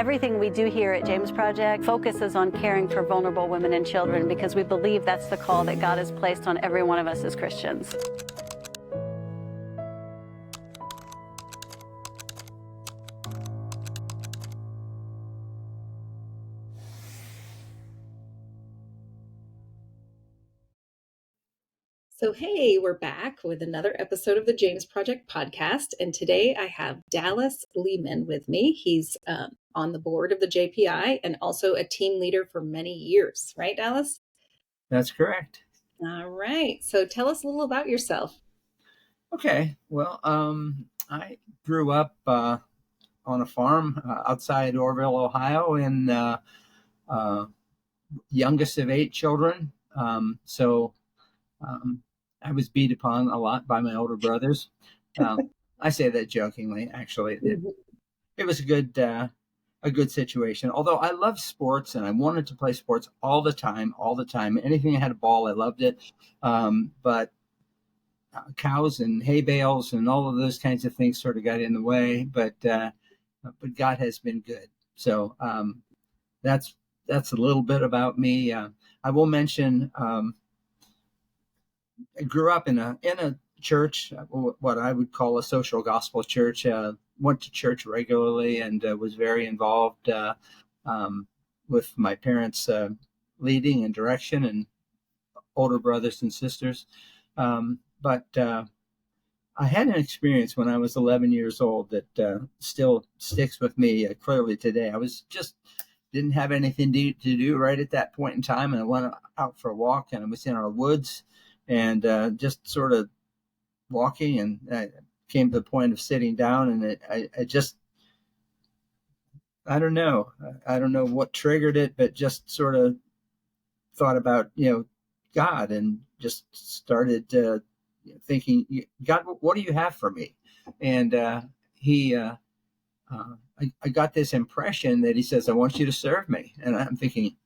Everything we do here at James Project focuses on caring for vulnerable women and children because we believe that's the call that God has placed on every one of us as Christians. So, hey, we're back with another episode of the James Project podcast. And today I have Dallas Lehman with me. He's on the board of the JPI and also a team leader for many years. Right, Dallas? That's correct. All right. So tell us a little about yourself. Okay. Well, I grew up on a farm outside Orville, Ohio, and youngest of 8 children. So I was beat upon a lot by my older brothers. I say that jokingly. Actually, it was a good situation. Although I loved sports and I wanted to play sports all the time. Anything I had a ball, I loved it. But cows and hay bales and all of those kinds of things sort of got in the way. But God has been good. So that's a little bit about me. I will mention. I grew up in a church, what I would call a social gospel church. Went to church regularly and was very involved with my parents' leading and direction and older brothers and sisters. But I had an experience when I was 11 years old that still sticks with me clearly today. I was didn't have anything to do right at that point in time, and I went out for a walk, and I was in our woods. And just sort of walking, and I came to the point of sitting down, and I don't know what triggered it, but just sort of thought about God, and just started thinking, God, what do you have for me? And I got this impression that He says, I want you to serve me, and I'm thinking,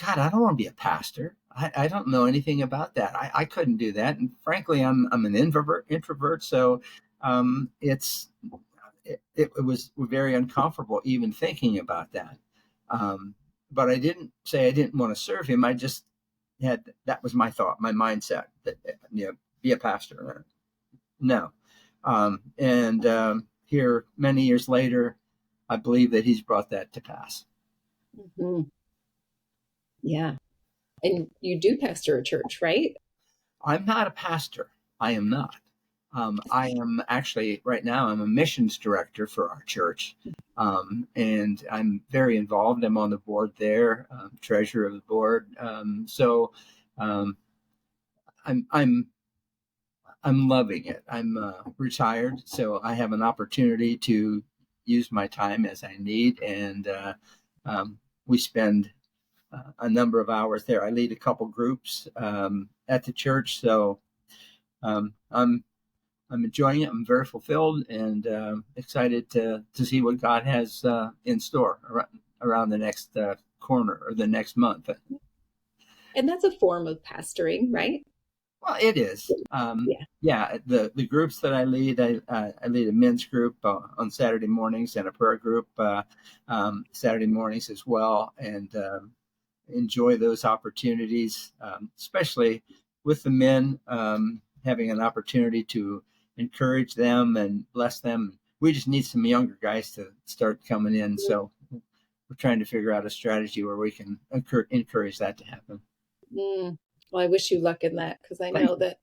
God, I don't want to be a pastor. I don't know anything about that. I couldn't do that. And frankly, I'm an introvert. So it was very uncomfortable even thinking about that. But I didn't say I didn't want to serve Him. I just that was my thought, my mindset that, be a pastor. No. And here many years later, I believe that He's brought that to pass. Mm-hmm. Yeah. And you do pastor a church, right? I'm not a pastor. I am not. I am actually, right now, I'm a missions director for our church. And I'm very involved. I'm on the board there, treasurer of the board. So I'm loving it. I'm retired, so I have an opportunity to use my time as I need. And we spend a number of hours there. I lead a couple groups at the church, so I'm enjoying it. I'm very fulfilled and excited to see what God has in store around the next corner or the next month. And that's a form of pastoring, right? Well, it is. Yeah. The groups that I lead, I lead a men's group on Saturday mornings and a prayer group Saturday mornings as well, and enjoy those opportunities, especially with the men, having an opportunity to encourage them and bless them. We just need some younger guys to start coming in. So we're trying to figure out a strategy where we can encourage that to happen. Well, I wish you luck in that, because I know that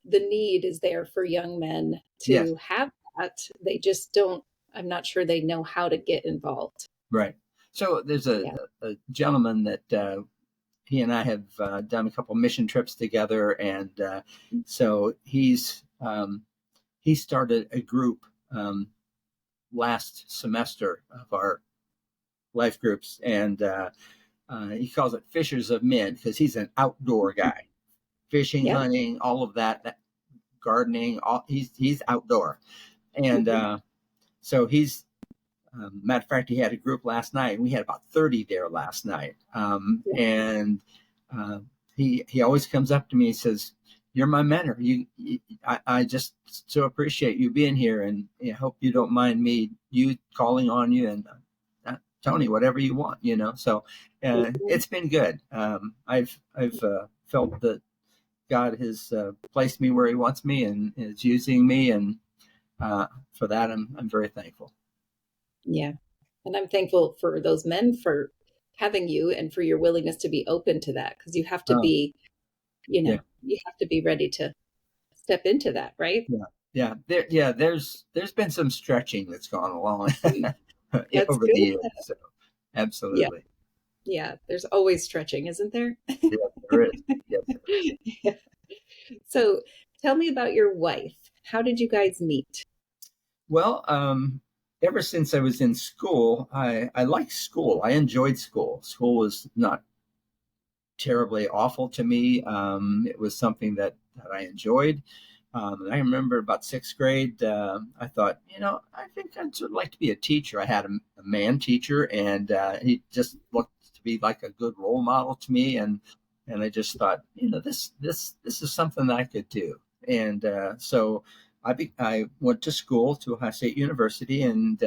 the need is there for young men to have that. They just don't, I'm not sure they know how to get involved. Right. So there's a gentleman that he and I have done a couple mission trips together, and so he started a group last semester of our life groups, and he calls it Fishers of Men because he's an outdoor guy, fishing, hunting, all of that gardening. He's outdoor, and so he's. Matter of fact, he had a group last night, and we had about 30 there last night. And he always comes up to me and says, "You're my mentor. I just so appreciate you being here, and I hope you don't mind me calling on you." And Tony, whatever you want, So it's been good. I've felt that God has placed me where He wants me and is using me, and for that, I'm very thankful. Yeah. And I'm thankful for those men for having you and for your willingness to be open to that, because you have to Oh, be, yeah, you have to be ready to step into that, right? yeah. There's been some stretching that's gone along That's over the good. years. So Yeah. absolutely, Yeah. There's always stretching, isn't there? yeah, there is. Yes, there is. Yeah. So tell me about your wife. How did you guys meet? Well, ever since I was in school, I liked school. I enjoyed school. School was not terribly awful to me. It was something that I enjoyed. And I remember about sixth grade, I thought, I think I'd sort of like to be a teacher. I had a man teacher, and he just looked to be like a good role model to me. And I just thought, this is something that I could do. And so I went to school to Ohio State University and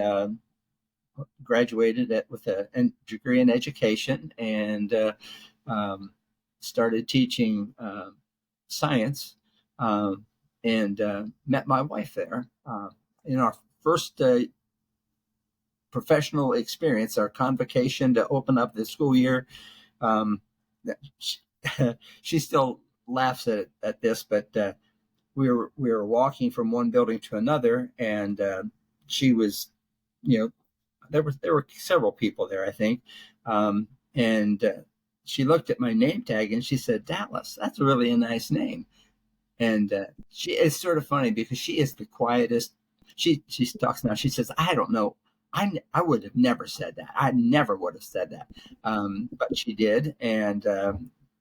graduated with a degree in education, and um, started teaching science, and met my wife there. In our first professional experience, our convocation to open up the school year, um, she, she still laughs at this, but we were walking from one building to another, and she was, you know, there were several people there, I think, and she looked at my name tag and she said, "Dallas, that's really a nice name." And she is sort of funny because she is the quietest. She talks now. She says, "I don't know. I would have never said that. I never would have said that." But she did, and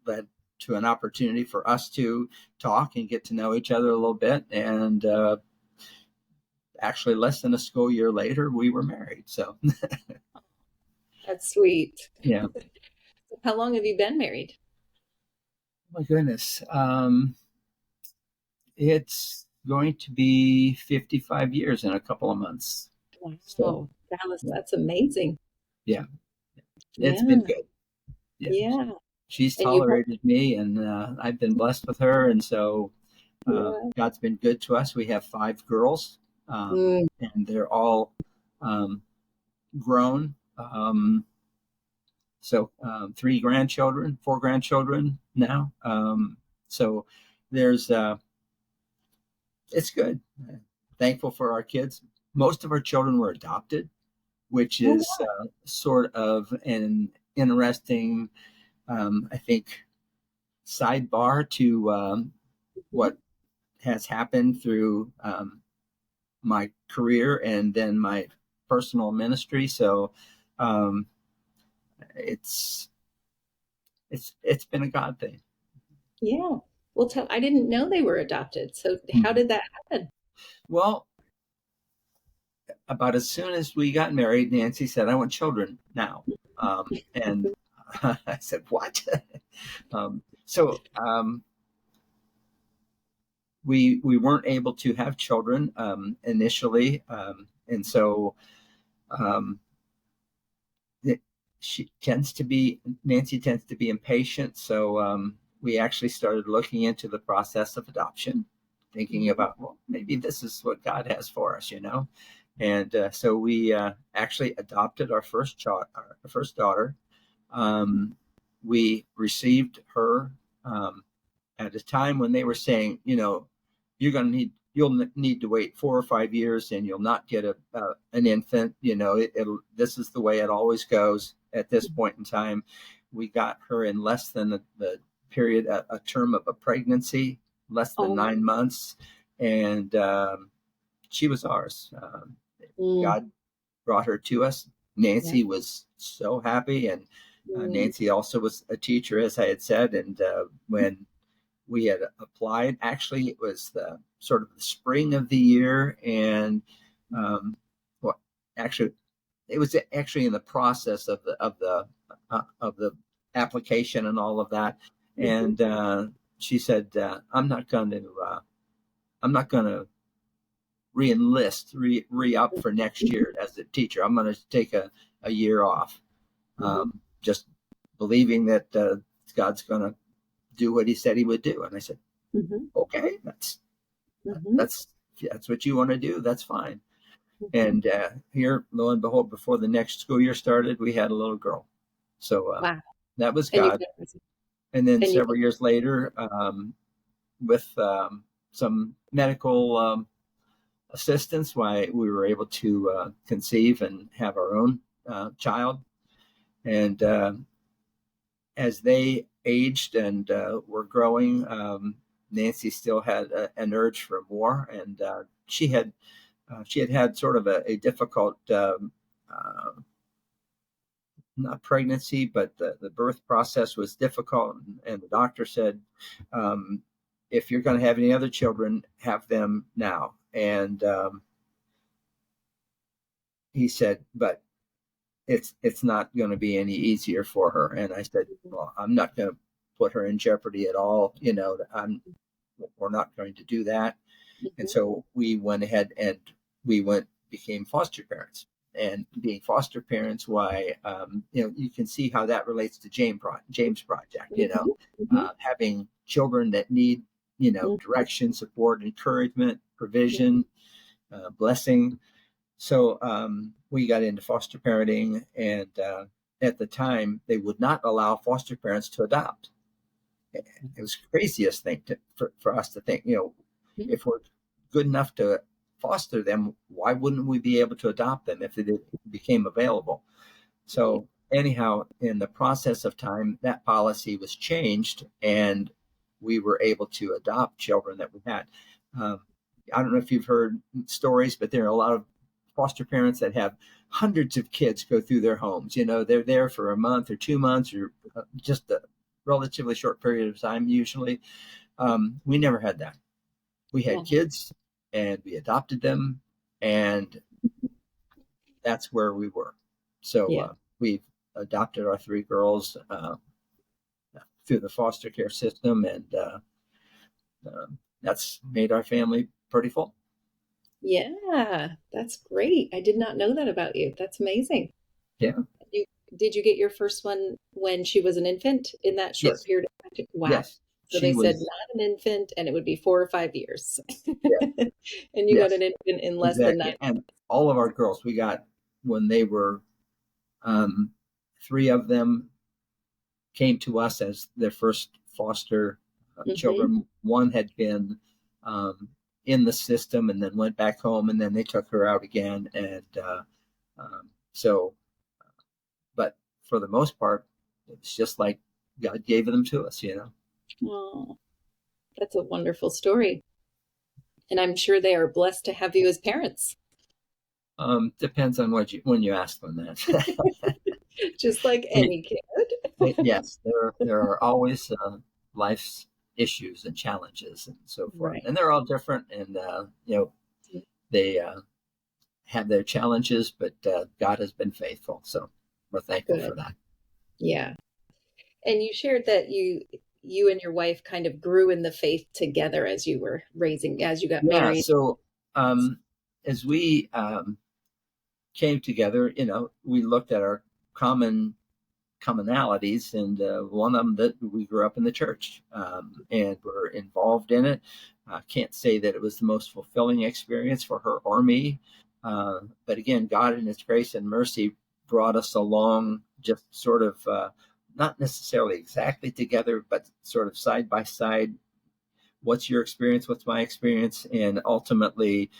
led to an opportunity for us to talk and get to know each other a little bit. And actually, less than a school year later, we were married. So That's sweet. yeah. How long have you been married? My goodness. It's going to be 55 years in a couple of months. So, Wow, Dallas, yeah, that's amazing. yeah, it's been Yeah, good. Yeah. yeah. She's And you have, tolerated me, and I've been blessed with her. And so yeah. God's been good to us. We have 5 girls, Mm, and they're all grown. So 3 grandchildren, 4 grandchildren now. So there's it's good. Thankful for our kids. Most of our children were adopted, which oh, is sort of an interesting, I think, sidebar to wow. what has happened through my career and then my personal ministry. So um, it's it's been a God thing. Yeah. Well, I didn't know they were adopted. So how Mhm. did that happen? Well, about as soon as we got married, Nancy said, "I want children now," and I said, "What?" So we weren't able to have children initially, and so um, it, she tends to be Nancy tends to be impatient. So we actually started looking into the process of adoption, thinking Mhm. about, well, maybe this is what God has for us. And so we actually adopted our first daughter. Um, we received her at a time when they were saying, you'll need to wait 4 or 5 years, and you'll not get an infant. This is the way it always goes. At this point in time, we got her in less than the period, a term of a pregnancy, less than Oh, 9 months, and she was ours. mm, God brought her to us. yeah. Nancy was so happy, and Mm, Nancy also was a teacher, as I had said. And when we had applied, actually, it was the sort of the spring of the year, and well, actually, it was actually in the process of the application and all of that. mhm. And she said, I'm not going to re-enlist, re-up for next year as a teacher. I'm going to take a year off, just believing that God's going to do what he said he would do. And I said, okay, that's what you want to do. That's fine. And here, lo and behold, before the next school year started, we had a little girl. So Wow. that was God. And then several years later, with some medical assistance, why we were able to conceive and have our own child. And as they aged and were growing, Nancy still had an urge for more, and she had sort of a difficult, not pregnancy, but the birth process was difficult, and the doctor said, if you're going to have any other children, have them now. And he said, but it's not going to be any easier for her. And I said, well, I'm not going to put her in jeopardy at all. We're not going to do that. And so we went ahead and became foster parents. And being foster parents, why, you can see how that relates to James Project, having children that need, direction, support, encouragement, provision, blessing. So we got into foster parenting, and at the time, they would not allow foster parents to adopt. It was the craziest thing for us to think, if we're good enough to foster them, why wouldn't we be able to adopt them if it became available? So anyhow, in the process of time, that policy was changed, and we were able to adopt children that we had. I don't know if you've heard stories, but there are a lot of foster parents that have hundreds of kids go through their homes. They're there for a month or 2 months or just a relatively short period of time usually. We never had that. We had kids, and we adopted them, and that's where we were. So we've adopted our 3 girls through the foster care system, and that's made our family pretty full. Yeah, that's great. I did not know that about you. That's amazing. Yeah. Did you get your first one when she was an infant in that short period of time? Wow. Yes. So they said not an infant, and it would be 4 or 5 years. Yeah. And you got an infant in less than 9 months. And all of our girls, we got when they were 3 of them came to us as their first foster children. One had been in the system and then went back home, and then they took her out again. And but for the most part, it's just like God gave them to us, Oh, that's a wonderful story. And I'm sure they are blessed to have you as parents. Depends on when you ask them that. Just like any kid. Yes, there are always life's issues and challenges and so forth, and they're all different. And they have their challenges, but God has been faithful, so we're thankful for that. Yeah. And you shared that you and your wife kind of grew in the faith together as you got married. Yeah. So as we came together, we looked at our commonalities, and one of them that we grew up in the church and were involved in it. Can't say that it was the most fulfilling experience for her or me, but again, God in His grace and mercy brought us along, just sort of not necessarily exactly together, but sort of side by side. What's your experience? What's my experience? And ultimately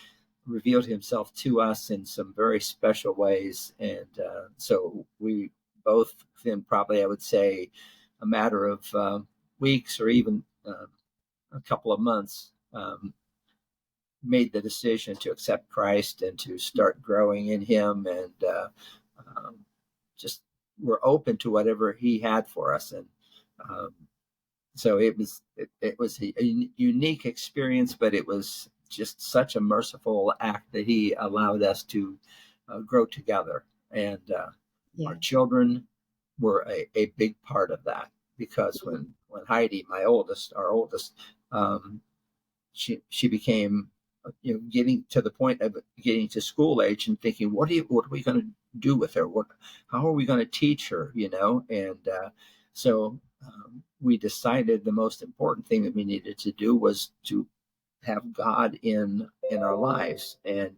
revealed Himself to us in some very special ways. And so we both, in probably, I would say, a matter of weeks or even a couple of months, made the decision to accept Christ and to start growing in Him, and just were open to whatever He had for us. And so it was a unique experience, but it was just such a merciful act that He allowed us to grow together. And our children were a big part of that, because when Heidi, our oldest, she became getting to the point of getting to school age and thinking, what are we going to do with her? How are we going to teach her? And so we decided the most important thing that we needed to do was to have God in our lives, and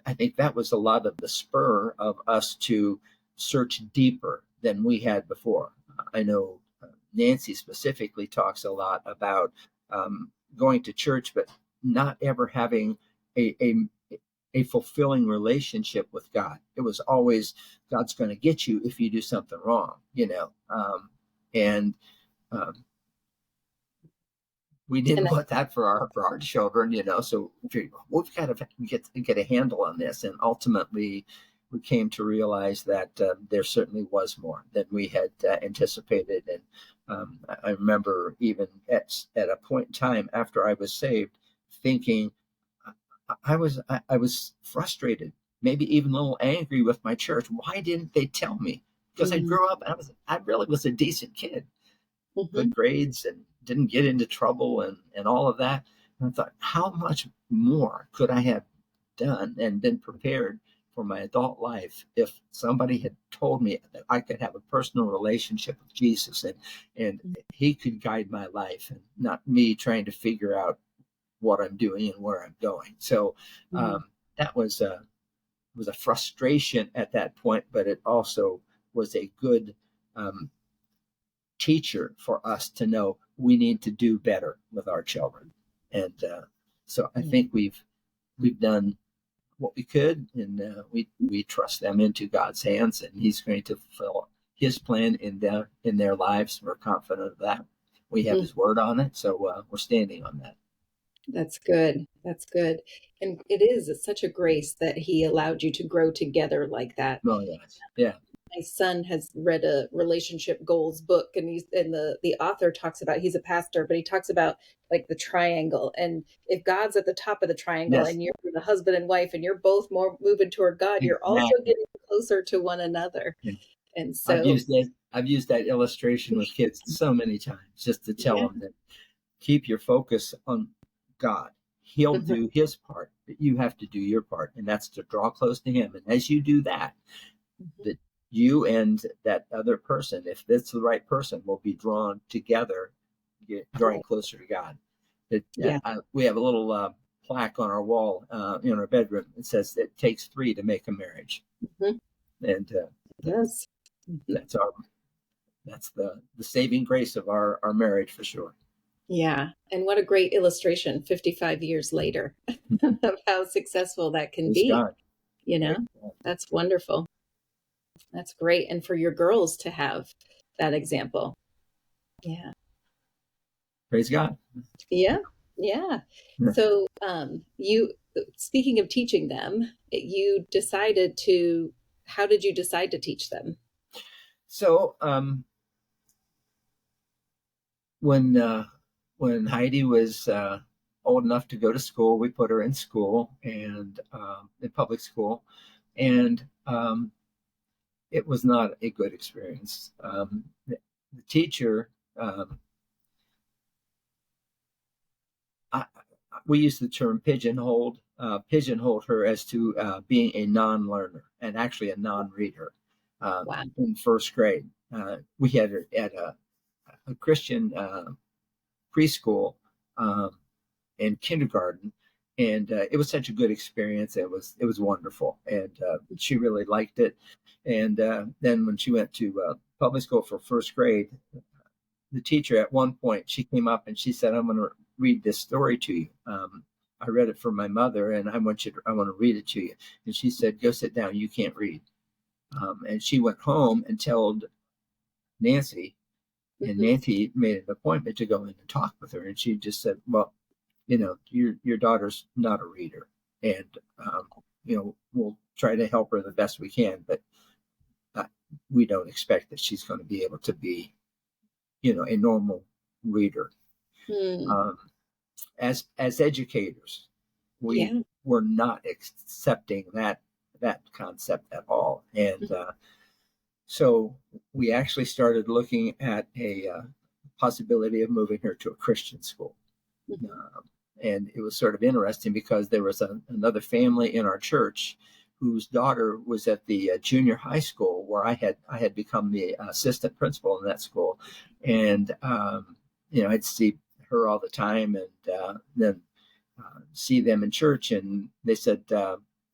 I think that was a lot of the spur of us to search deeper than we had before. I know Nancy specifically talks a lot about going to church, but not ever having a fulfilling relationship with God. It was always, God's going to get you if you do something wrong, and we didn't want that for our children, So we've got to get a handle on this, and ultimately, we came to realize that there certainly was more than we had anticipated. And I remember even at a point in time after I was saved, thinking I was frustrated, maybe even a little angry with my church. Why didn't they tell me? Because I grew up, I really was a decent kid. Good grades and didn't get into trouble and all of that. And I thought, how much more could I have done and been prepared for my adult life if somebody had told me that I could have a personal relationship with Jesus and he could guide my life, and not me trying to figure out what I'm doing and where I'm going. So that was a frustration at that point, but it also was a good teacher for us to know we need to do better with our children. And so I think we've done what we could, and we trust them into God's hands, and he's going to fulfill his plan in their lives. We're confident of that. We have his word on it, so we're standing on that. That's good. That's good. And it's such a grace that he allowed you to grow together like that. Oh, yes. Yeah. My son has read a relationship goals book, and the author talks about, he's a pastor, but he talks about like the triangle. And if God's at the top of the triangle, and you're the husband and wife, and you're both more moving toward God, you're also getting closer to one another. Yeah. And so I've used that illustration with kids so many times, just to tell them that keep your focus on God. He'll do his part, but you have to do your part, and that's to draw close to him. And as you do that, that you and that other person, if that's the right person, will be drawn together, drawing closer to God. We have a little plaque on our wall in our bedroom. It says it takes 3 to make a marriage, and that's the saving grace of our marriage for sure. Yeah. And what a great illustration 55 years later of how successful that can be. God. That's wonderful. That's great. And for your girls to have that example. Yeah. Praise God. Yeah. Yeah. So speaking of teaching them, how did you decide to teach them? So when Heidi was old enough to go to school, we put her in school, and in public school, and it was not a good experience. The teacher, we use the term pigeonholed her as to being a non-learner and actually a non-reader. In first grade, we had her at a Christian preschool and kindergarten, and it was such a good experience. It was wonderful, and she really liked it. And then when she went to public school for first grade, the teacher at one point, she came up and she said, "I'm going to read this story to you. I read it for my mother, and I want to read it to you." And she said, "Go sit down. You can't read." And she went home and told Nancy, and Nancy made an appointment to go in and talk with her. And she just said, "Well, your daughter's not a reader, and we'll try to help her the best we can, but we don't expect that she's going to be able to be, a normal reader." As educators, we were not accepting that concept at all, and so we actually started looking at a possibility of moving her to a Christian school. And it was sort of interesting because there was another family in our church whose daughter was at the junior high school where I had become the assistant principal in that school, and I'd see her all the time, and then see them in church, and they said,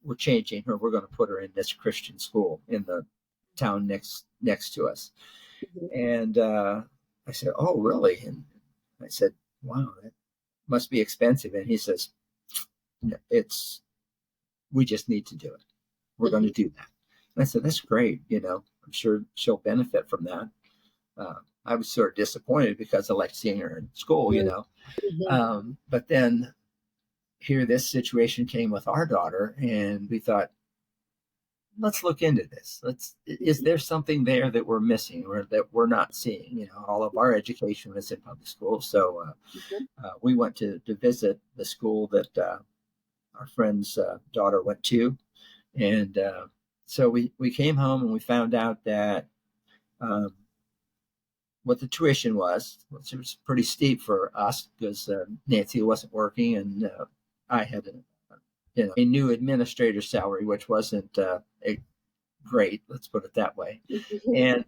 we're changing her. We're going to put her in this Christian school in the town next to us. And I said, oh, really? And I said, wow, that must be expensive. And he says, we just need to do it. We're going to do that. And I said, that's great. I'm sure she'll benefit from that. I was sort of disappointed because I liked seeing her in school, but then here this situation came with our daughter, and we thought, let's look into this. Is there something there that we're missing or that we're not seeing? All of our education was in public school. So we went to visit the school that our friend's daughter went to. And so we came home and we found out that what the tuition was, which was pretty steep for us because Nancy wasn't working, and I had a new administrator salary, which wasn't great, let's put it that way. And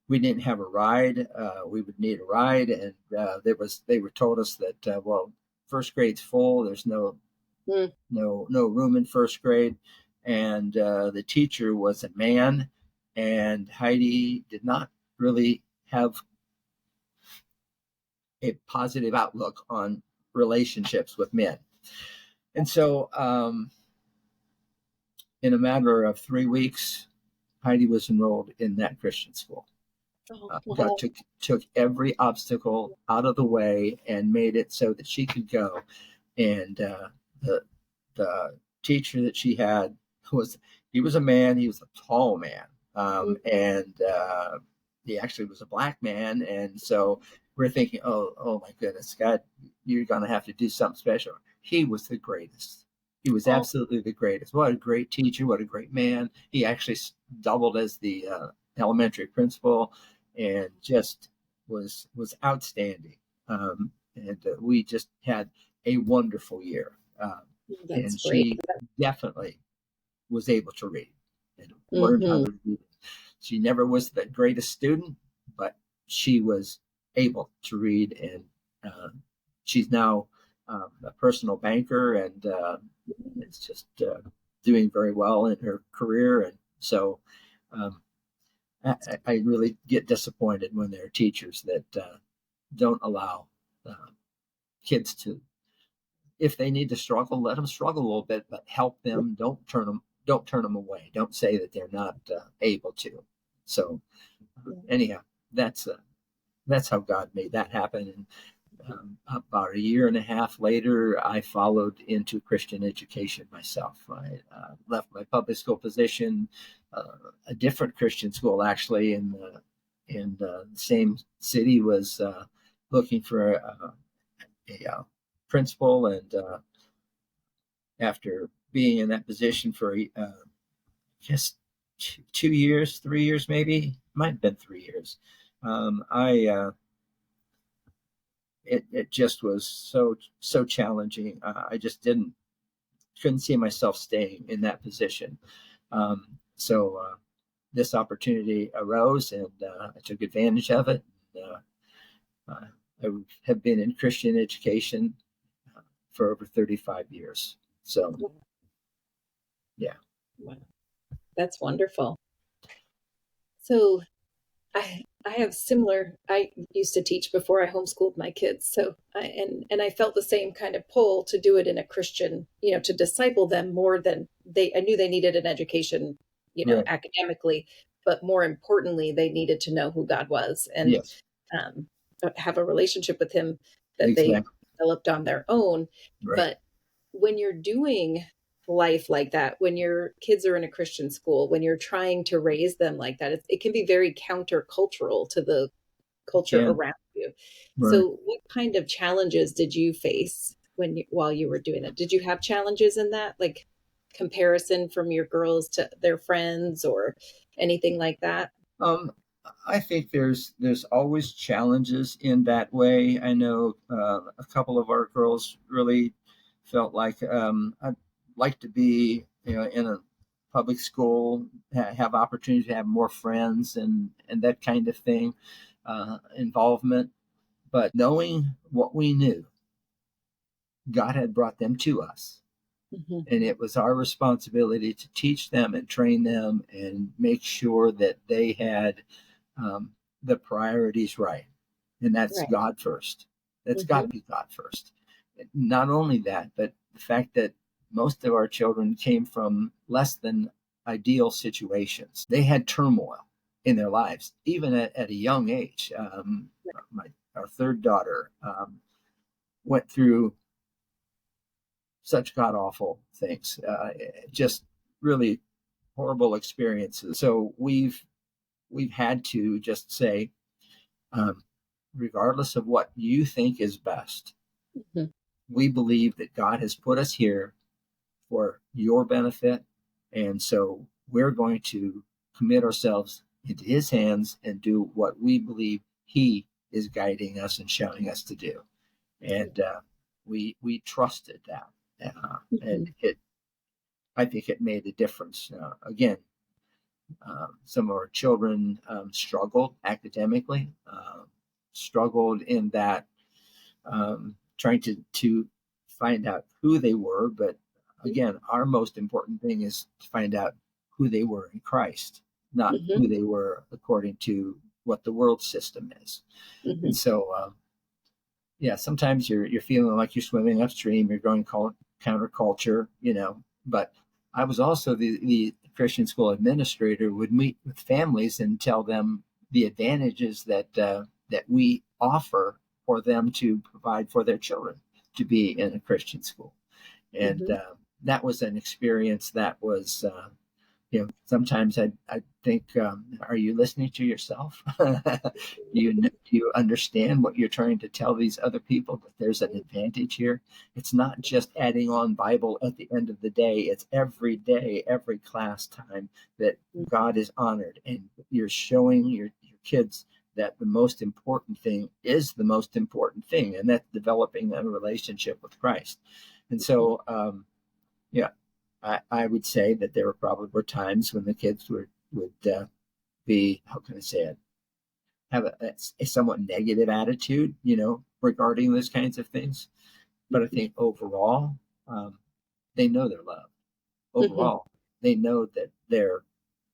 we didn't have a ride. We would need a ride, and they were told us that first grade's full. There's no room in first grade, and the teacher was a man, and Heidi did not really have a positive outlook on relationships with men. And so in a matter of 3 weeks, Heidi was enrolled in that Christian school. God took every obstacle out of the way and made it so that she could go. And the teacher that she had he was a man. He was a tall man, and he actually was a black man. And so we're thinking, oh my goodness, God, you're going to have to do something special. He was the greatest. He was absolutely the greatest. What a great teacher. What a great man. He actually doubled as the elementary principal and just was outstanding. And we just had a wonderful year. And she definitely was able to read and learned how to read. She never was the greatest student, but she was able to read, and she's now a personal banker, and it's just doing very well in her career. And so I really get disappointed when there are teachers that don't allow kids to, if they need to struggle, let them struggle a little bit, but help them. Don't turn them away. Don't say that they're not able to. So anyhow, that's how God made that happen. And about a year and a half later, I followed into Christian education myself. I left my public school position, a different Christian school actually in the same city was looking for a principal, and after being in that position for just 2 years, 3 years, maybe, might have been 3 years, it just was so challenging. I just couldn't see myself staying in that position. So this opportunity arose, and I took advantage of it. I have been in Christian education for over 35 years. So, yeah. Wow. That's wonderful. So I have similar, I used to teach before I homeschooled my kids. So I felt the same kind of pull to do it in a Christian, to disciple them more than I knew they needed an education, Right. academically, but more importantly, they needed to know who God was and Yes. have a relationship with him that Exactly. they developed on their own. Right. But when you're doing life like that, when your kids are in a Christian school, when you're trying to raise them like that, it can be very countercultural to the culture around you. Right. So what kind of challenges did you face while you were doing it? Did you have challenges in that, like comparison from your girls to their friends or anything like that? I think there's always challenges in that way. I know a couple of our girls really felt like I'd like to be, in a public school, have opportunity to have more friends and that kind of thing, involvement. But knowing what we knew, God had brought them to us. Mm-hmm. And it was our responsibility to teach them and train them and make sure that they had the priorities right. And that's Right. God first. That's got to Mm-hmm. be God first. Not only that, but the fact that most of our children came from less than ideal situations. They had turmoil in their lives, even at a young age. Our third daughter went through such god awful things, just really horrible experiences. So we've had to just say, um, regardless of what you think is best, Mm-hmm. we believe that God has put us here for your benefit, and so we're going to commit ourselves into His hands and do what we believe He is guiding us and showing us to do. And we trusted that, Mm-hmm. and I think it made a difference. Again, some of our children struggled academically, struggled in that trying to find out who they were. But again, our most important thing is to find out who they were in Christ, not Mm-hmm. who they were according to what the world system is. Mm-hmm. And so, yeah, sometimes you're feeling like you're swimming upstream, you're going counterculture, But I was also the Christian school administrator, would meet with families and tell them the advantages that we offer for them to provide for their children to be in a Christian school. And Mm-hmm. that was an experience that was, sometimes I think, are you listening to yourself? Do you understand what you're trying to tell these other people, that there's an advantage here? It's not just adding on Bible at the end of the day. It's every day, every class time that God is honored. And you're showing your kids that the most important thing is the most important thing, and that's developing a relationship with Christ. And so, yeah, I would say that there were times when the kids would be, how can I say it, have a somewhat negative attitude, regarding those kinds of things. But I think overall, they know they're loved. Mm-hmm. Overall, they know that they're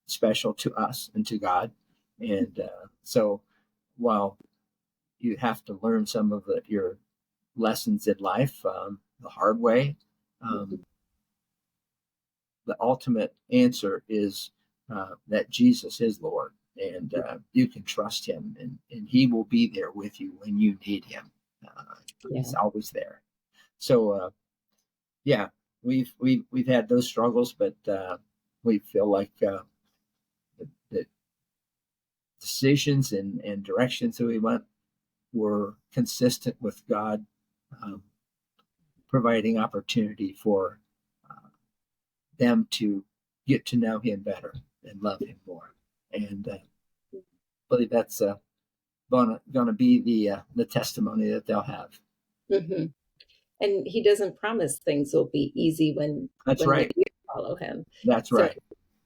special to us and to God. And so while you have to learn some of your lessons in life the hard way, Mm-hmm. um, the ultimate answer is that Jesus is Lord, and you can trust Him, and He will be there with you when you need Him. He's Yeah. always there. So yeah, we've had those struggles, but we feel like the decisions and directions that we went were consistent with God um, providing opportunity for them to get to know Him better and love Him more. And I believe that's gonna be the testimony that they'll have. Mm-hmm. And He doesn't promise things will be easy That's when we right. do follow Him. That's So right.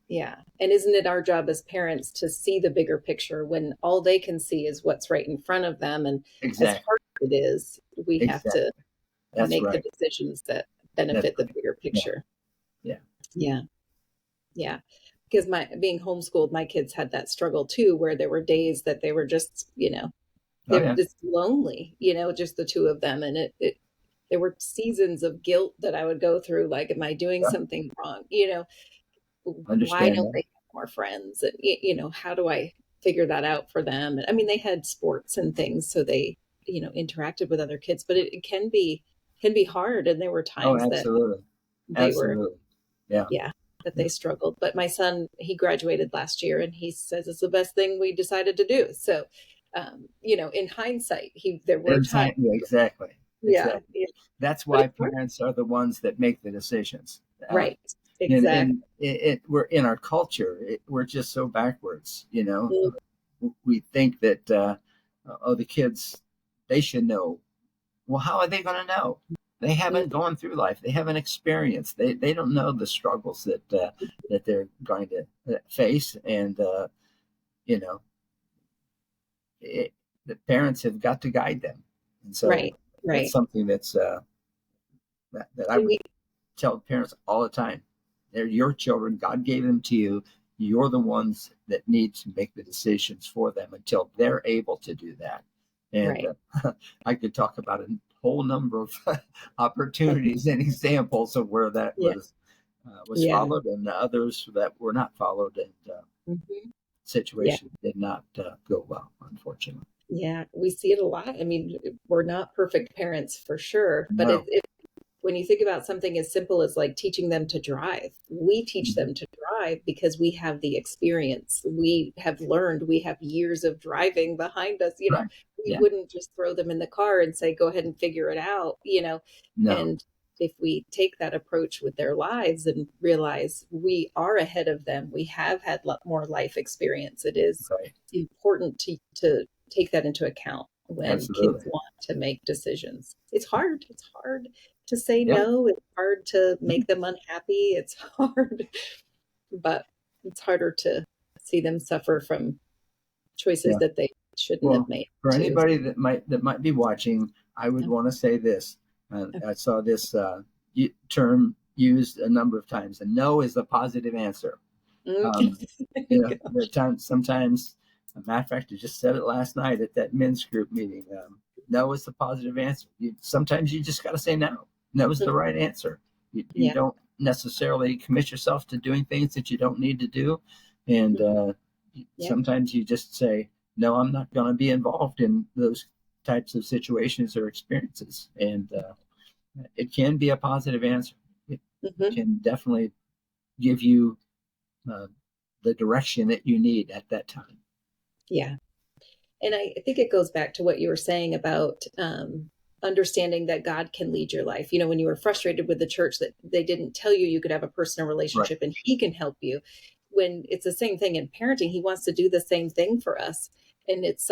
yeah. And isn't it our job as parents to see the bigger picture when all they can see is what's right in front of them? And as Exactly. hard as it is, we have to Exactly. That's make the right. decisions that That's benefit the right. bigger Yeah. picture. Yeah. Yeah. Yeah. Because my being homeschooled, my kids had that struggle too, where there were days that they were just, Oh they were yeah. just lonely, just the two of them. And it there were seasons of guilt that I would go through, like, am I doing Yeah. something wrong? Why Understand don't that. they have more friends? And, how do I figure that out for them? And I mean, they had sports and things, so they, interacted with other kids, but it can be hard. And there were Oh, times that absolutely. they were, Absolutely. Yeah. yeah, that Yeah. they struggled. But my son, he graduated last year and he says it's the best thing we decided to do. So, in hindsight, there were times, Exactly. Exactly. yeah, Exactly. yeah, That's but why it's hard. parents are the ones that make the decisions. Uh, Right. and Exactly. and we're in our culture. We're just so backwards. we think that the kids, they should know. Well, how are they going to know? They haven't gone through life. They haven't experienced. They don't know the struggles that they're going to face, and you know, the parents have got to guide them. And so Right. that's something that's that I would tell parents all the time. They're your children. God gave them to you. You're the ones that need to make the decisions for them until they're able to do that. And I could talk about a whole number of opportunities and examples of where that was followed, and others that were not followed, and situations did not go well, unfortunately. Yeah, we see it a lot. I mean, we're not perfect parents for sure, but No. when you think about something as simple as like teaching them to drive, we teach them to drive because we have the experience. We have learned, we have years of driving behind us. You know, we wouldn't just throw them in the car and say, go ahead and figure it out, you know. No. And if we take that approach with their lives and realize we are ahead of them, we have had more life experience. It is important to take that into account when kids want to make decisions. It's hard. It's hard to say no. It's hard to make them unhappy. It's hard, but it's harder to see them suffer from choices that they shouldn't have made. For anybody that might be watching, I would want to say this. I saw this term used a number of times, and no is the positive answer. Sometimes, a matter of fact, I just said it last night at that men's group meeting. No is the positive answer. Sometimes you just got to say no. No is the right answer. You don't necessarily commit yourself to doing things that you don't need to do. And sometimes you just say, no, I'm not going to be involved in those types of situations or experiences. And it can be a positive answer. It can definitely give you the direction that you need at that time. Yeah. And I think it goes back to what you were saying about understanding that God can lead your life. You know, when you were frustrated with the church that they didn't tell you you could have a personal relationship and he can help you. When it's the same thing in parenting, he wants to do the same thing for us. And it's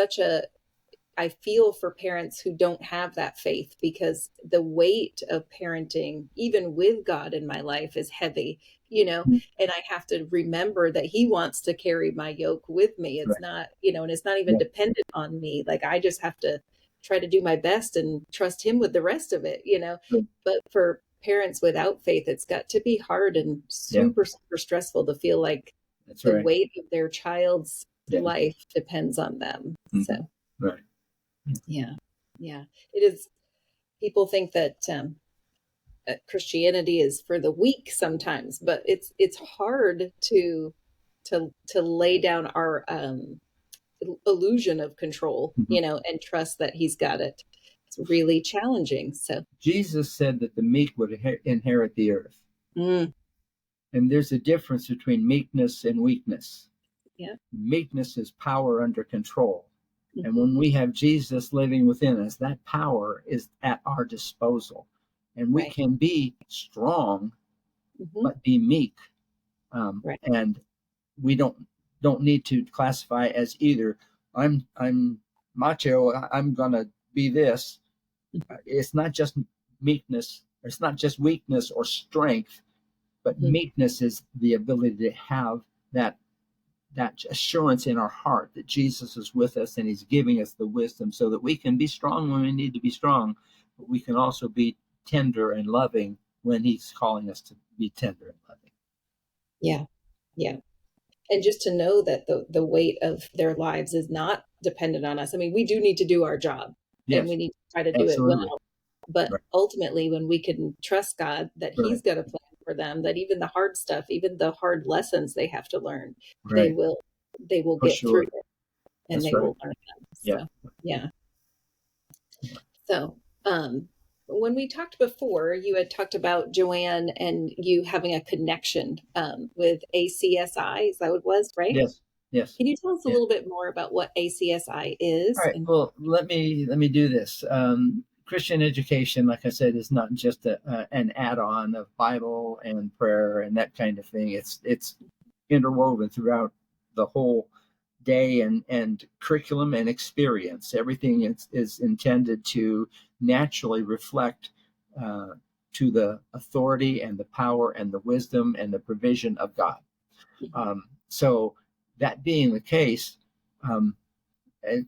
I feel for parents who don't have that faith, because the weight of parenting, even with God in my life, is heavy, you know, and I have to remember that he wants to carry my yoke with me. It's not, you know, and it's not even dependent on me. Like, I just have to try to do my best and trust him with the rest of it, you know. But for parents without faith, it's got to be hard and super stressful to feel like the weight of their child's life depends on them. So yeah it is. People think that Christianity is for the weak sometimes, but it's hard to lay down our illusion of control, you know, and trust that he's got it. It's really challenging. So Jesus said that the meek would inherit the earth. And there's a difference between meekness and weakness. Meekness is power under control. And when we have Jesus living within us, that power is at our disposal. And we can be strong, but be meek. And we don't need to classify as either I'm macho, I'm gonna be this. It's not just meekness, it's not just weakness or strength, but meekness is the ability to have that assurance in our heart that Jesus is with us and he's giving us the wisdom so that we can be strong when we need to be strong, but we can also be tender and loving when he's calling us to be tender and loving. Yeah. And just to know that the weight of their lives is not dependent on us. I mean, we do need to do our job and we need to try to do it well. But ultimately, when we can trust God that he's got a plan for them, that even the hard stuff, even the hard lessons they have to learn, they will get through it, and they will learn them. So, when we talked before, you had talked about Joanne and you having a connection with ACSI. Is that what it was, right? Yes. Can you tell us a little bit more about what ACSI is? All right. Well, let me do this. Christian education, like I said, is not just an add-on of Bible and prayer and that kind of thing. It's interwoven throughout the whole day and curriculum and experience. Everything is intended to naturally reflect to the authority and the power and the wisdom and the provision of God. So that being the case,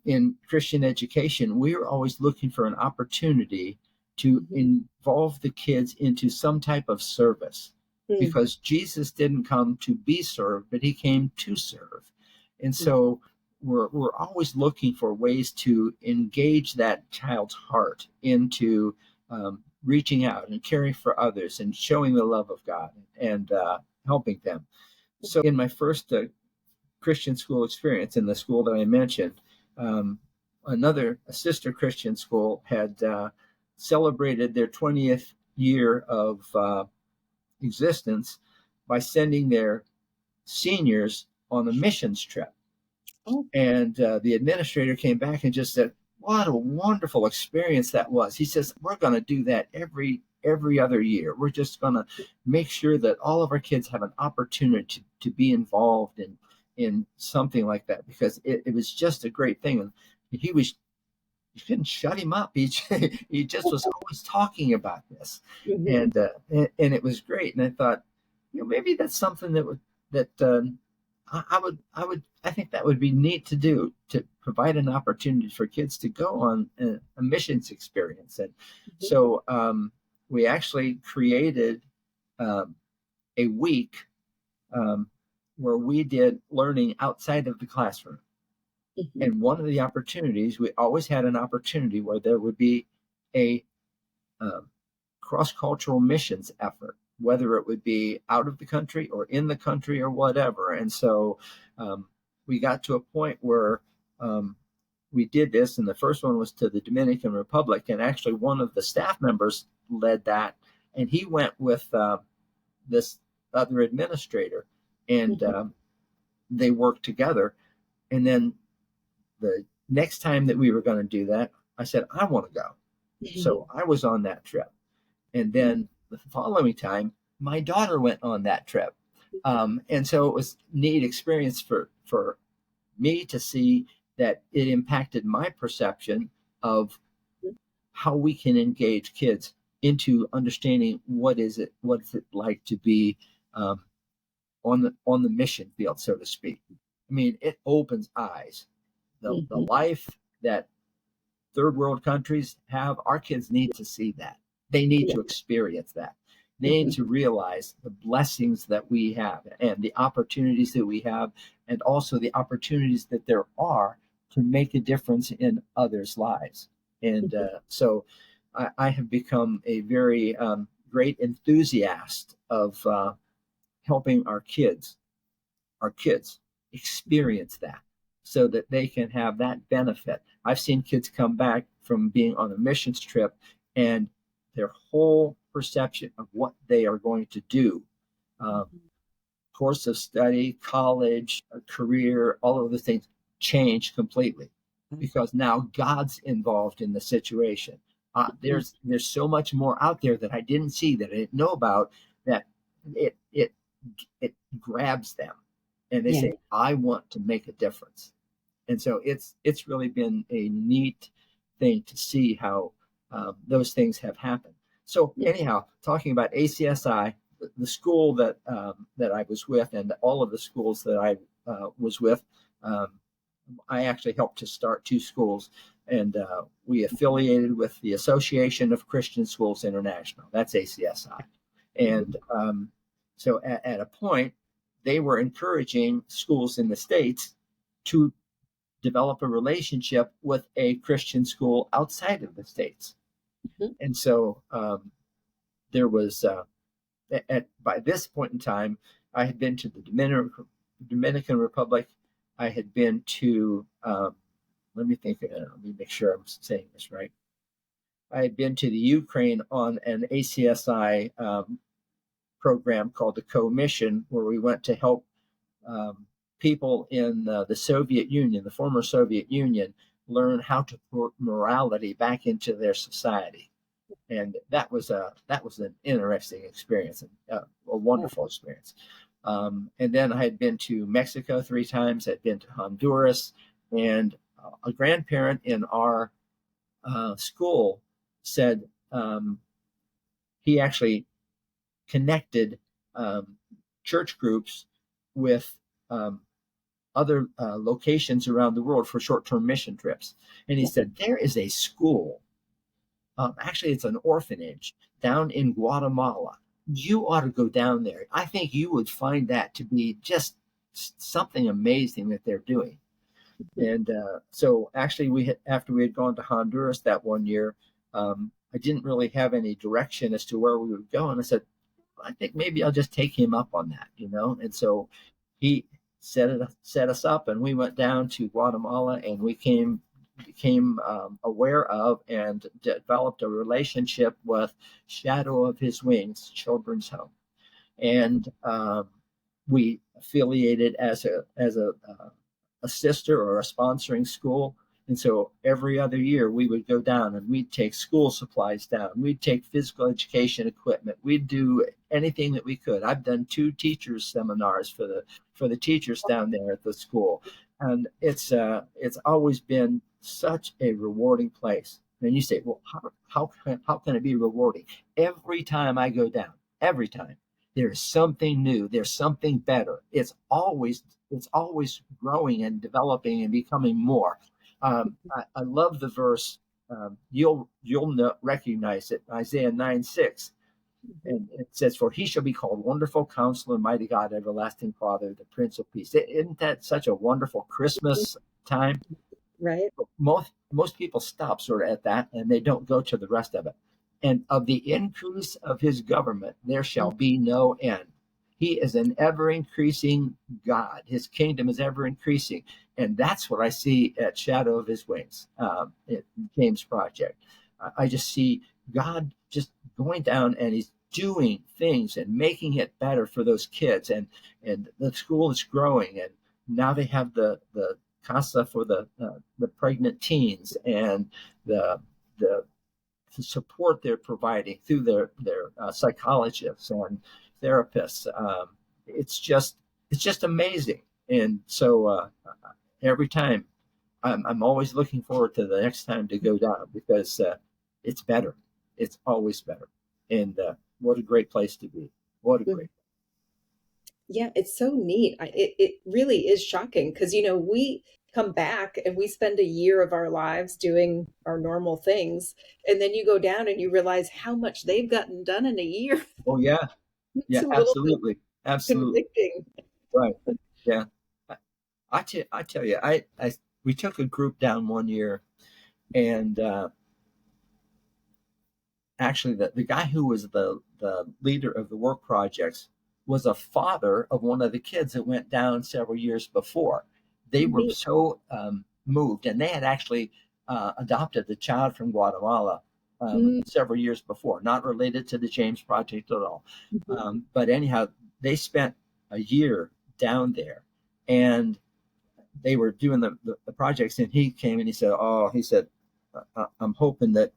in Christian education, we are always looking for an opportunity to involve the kids into some type of service, because Jesus didn't come to be served, but he came to serve. And so we're always looking for ways to engage that child's heart into reaching out and caring for others and showing the love of God and helping them. So in my first Christian school experience in the school that I mentioned, a sister Christian school had celebrated their 20th year of existence by sending their seniors on a missions trip. And the administrator came back and just said, what a wonderful experience that was. He says, we're going to do that every other year. We're just going to make sure that all of our kids have an opportunity to be involved in something like that, because it was just a great thing. And you couldn't shut him up. He just was always talking about this, and it was great. And I thought, maybe that's something I think that would be neat to do, to provide an opportunity for kids to go on a missions experience. And so we actually created a week where we did learning outside of the classroom. And one of the opportunities, we always had an opportunity where there would be a cross-cultural missions effort, whether it would be out of the country or in the country or whatever. And so we got to a point where we did this, and the first one was to the Dominican Republic, and actually one of the staff members led that, and he went with this other administrator, and they worked together. And then the next time that we were going to do that, I said, I want to go. So I was on that trip. And then the following time, my daughter went on that trip. And so it was a neat experience for me to see that it impacted my perception of how we can engage kids into understanding what's it like to be on the mission field, so to speak. I mean, it opens eyes. The life that third world countries have, our kids need to see that. They need to experience that. They need to realize the blessings that we have and the opportunities that we have, and also the opportunities that there are to make a difference in others' lives. And so I have become a very great enthusiast of helping our kids experience that, so that they can have that benefit. I've seen kids come back from being on a missions trip, and their whole perception of what they are going to do, course of study, college, a career, all of the things change completely, because now God's involved in the situation. There's so much more out there that I didn't see, that I didn't know about, that it grabs them, and they say, I want to make a difference. And so it's really been a neat thing to see how those things have happened. So anyhow, talking about ACSI, the school that I was with, and all of the schools that I was with, I actually helped to start 2 schools, and we affiliated with the Association of Christian Schools International. That's ACSI. And so at a point, they were encouraging schools in the States to develop a relationship with a Christian school outside of the States. And so there was, by this point in time, I had been to the Dominican Republic. I had been to, let me make sure I'm saying this right. I had been to the Ukraine on an ACSI program called the Co-Mission, where we went to help people in the Soviet Union, the former Soviet Union, learn how to put morality back into their society. And that was an interesting experience, a wonderful experience. And then I had been to Mexico 3 times. I'd been to Honduras, and a grandparent in our school said he actually connected church groups with other locations around the world for short-term mission trips. And he said, there is a school, actually it's an orphanage down in Guatemala. You ought to go down there. I think you would find that to be just something amazing that they're doing. And so actually after we had gone to Honduras that one year, I didn't really have any direction as to where we would go. And I said, I think maybe I'll just take him up on that, And so he set us up, and we went down to Guatemala, and we became aware of and developed a relationship with Shadow of His Wings Children's Home, and we affiliated as a sister or a sponsoring school. And so every other year we would go down and we'd take school supplies down. We'd take physical education equipment. We'd do anything that we could. I've done 2 teachers seminars for the teachers down there at the school. And it's always been such a rewarding place. And you say, well, how can it be rewarding? Every time I go down, every time, there's something new. There's something better. It's always growing and developing and becoming more. I love the verse. You'll recognize it, Isaiah 9:6, and it says, "For he shall be called Wonderful Counselor, Mighty God, Everlasting Father, the Prince of Peace." Isn't that such a wonderful Christmas time? Right. Most people stop sort of at that, and they don't go to the rest of it. And of the increase of his government, there shall be no end. He is an ever increasing God. His kingdom is ever increasing. And that's what I see at Shadow of His Wings, at James Project. I just see God just going down, and he's doing things and making it better for those kids. And the school is growing. And now they have the CASA for the pregnant teens, and the support they're providing through their psychologists and therapists. It's just amazing. And so every time I'm always looking forward to the next time to go down, because it's better. It's always better. And what a great place to be. What a great. Yeah, it's so neat. It really is shocking because, we come back and we spend a year of our lives doing our normal things. And then you go down and you realize how much they've gotten done in a year. Oh, yeah. Yeah, It's a little absolutely. Absolutely. convicting. Right. Yeah. I tell you, we took a group down one year, and actually the guy who was the leader of the work projects was a father of one of the kids that went down several years before. They were so moved, and they had actually adopted a child from Guatemala several years before, not related to the James Project at all. But anyhow, they spent a year down there, and they were doing the projects, and he came and he said, I'm hoping that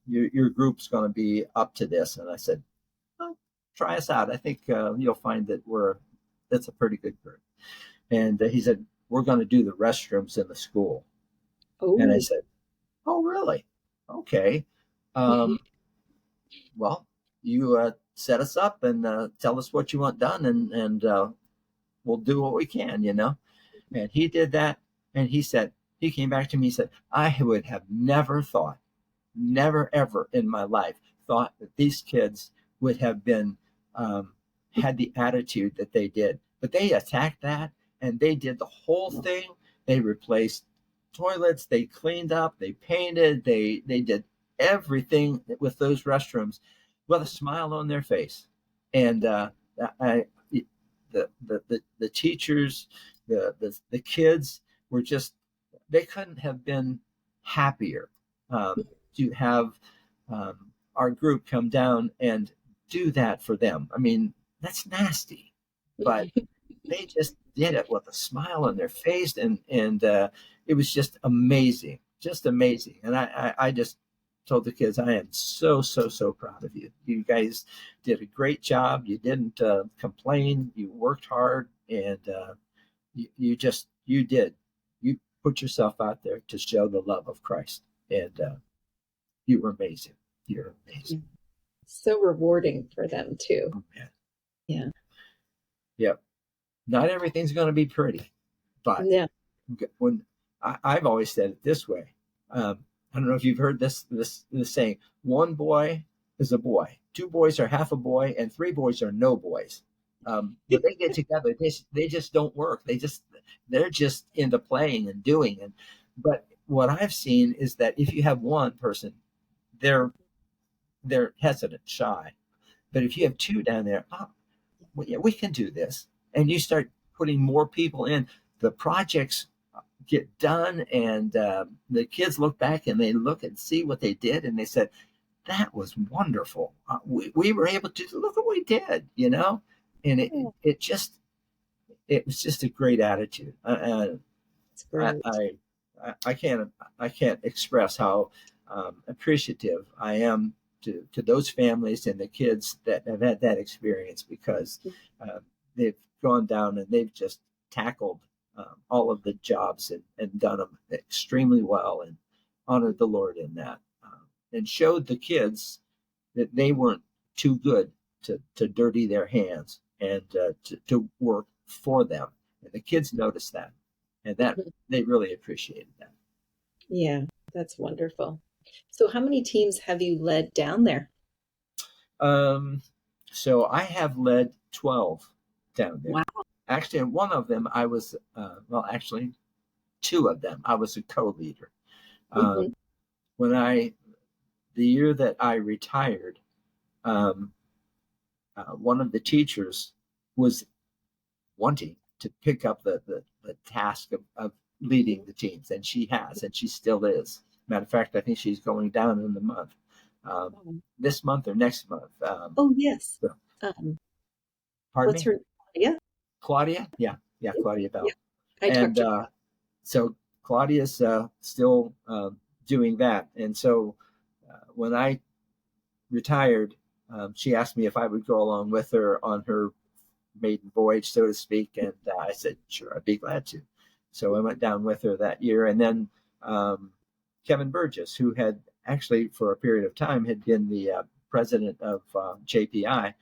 your group's going to be up to this. And I said, try us out. I think you'll find that that's a pretty good group. And he said, we're going to do the restrooms in the school. Oh. And I said, oh, really? Okay. Well, you set us up and tell us what you want done, and we'll do what we can, And he did that. And he came back to me and said, I would have never ever in my life thought that these kids would have been, had the attitude that they did. But they attacked that, and they did the whole thing. They replaced toilets, they cleaned up, they painted, they did everything with those restrooms with a smile on their face. And the teachers, the kids were just, they couldn't have been happier to have our group come down and do that for them. I mean, that's nasty, but they just did it with a smile on their face, and it was just amazing. And I just told the kids, I am so, so, so proud of you. You guys did a great job. You didn't complain. You worked hard, and you did. You put yourself out there to show the love of Christ, and you were amazing. You're amazing. So rewarding for them too. Oh, man. Yeah. Yep. Not everything's going to be pretty, but when I've always said it this way. I don't know if you've heard this saying: one boy is a boy, two boys are half a boy, and three boys are no boys. When they get together, they just don't work. They're just into playing and doing. But what I've seen is that if you have one person, they're hesitant, shy. But if you have two down there, we can do this, and you start putting more people in, the projects get done, and the kids look back and they look and see what they did, and they said, that was wonderful. We were able to look what we did, and it was just a great attitude. It's great. I can't express how appreciative I am to those families and the kids that have had that experience, because they've gone down and they've just tackled all of the jobs and done them extremely well, and honored the Lord in that, and showed the kids that they weren't too good to dirty their hands, and to work for them. And the kids noticed that, and that they really appreciated that. Yeah, that's wonderful. So how many teams have you led down there? So I have led 12 down there. Wow. Actually, in one of them, I was, actually, two of them, I was a co-leader. The year that I retired, one of the teachers was wanting to pick up the task of leading the teams, and she has, and she still is. Matter of fact, I think she's going down in the month, this month or next month. Oh, yes. So, What's me? her? Yeah. Claudia? Yeah, Claudia Bell. Yeah. And so Claudia's still doing that. And so when I retired, she asked me if I would go along with her on her maiden voyage, so to speak. And I said, sure, I'd be glad to. So I went down with her that year. And then Kevin Burgess, who had actually for a period of time had been the president of JPI,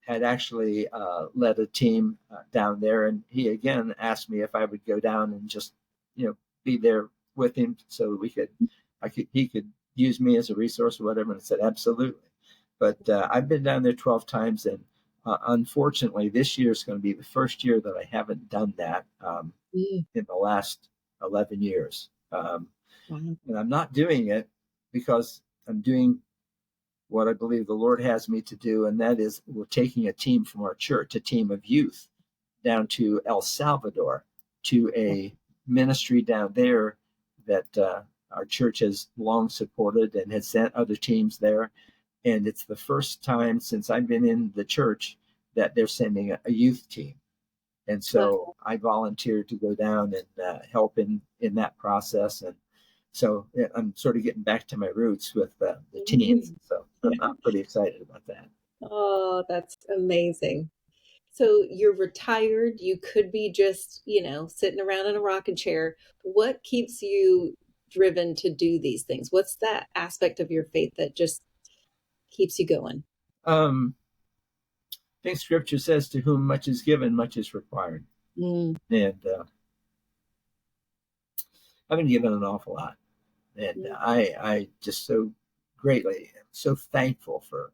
had actually led a team down there. And he again asked me if I would go down and just, be there with him so he could use me as a resource or whatever. And I said, absolutely. But I've been down there 12 times. And unfortunately, this year is going to be the first year that I haven't done that in the last 11 years. And I'm not doing it because I'm doing what I believe the Lord has me to do, and that is we're taking a team from our church, a team of youth, down to El Salvador, to a ministry down there that our church has long supported and has sent other teams there. And it's the first time since I've been in the church that they're sending a youth team. And so I volunteered to go down and help in that process. And so I'm sort of getting back to my roots with the teens. So I'm pretty excited about that. Oh, that's amazing. So you're retired. You could be just, sitting around in a rocking chair. What keeps you driven to do these things? What's that aspect of your faith that just keeps you going? I think Scripture says, to whom much is given, much is required. And I've been given an awful lot. And I just so greatly am so thankful for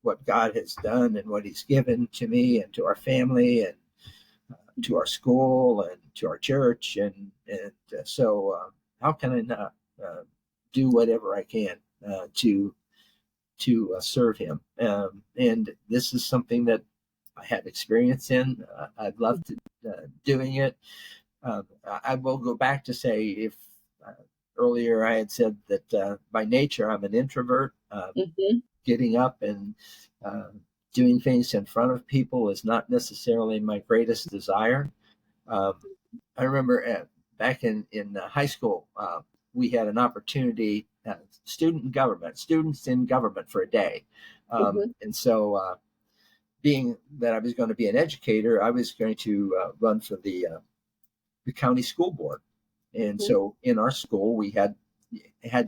what God has done and what he's given to me and to our family and to our school and to our church. And so how can I not do whatever I can to serve him? And this is something that I have experience in. I'd love to doing it. I will go back to say, if earlier I had said that by nature I'm an introvert, getting up and doing things in front of people is not necessarily my greatest desire. I remember back in high school, we had an opportunity student in government, students in government for a day. And so being that I was going to be an educator, I was going to run for the county school board. And so in our school, we had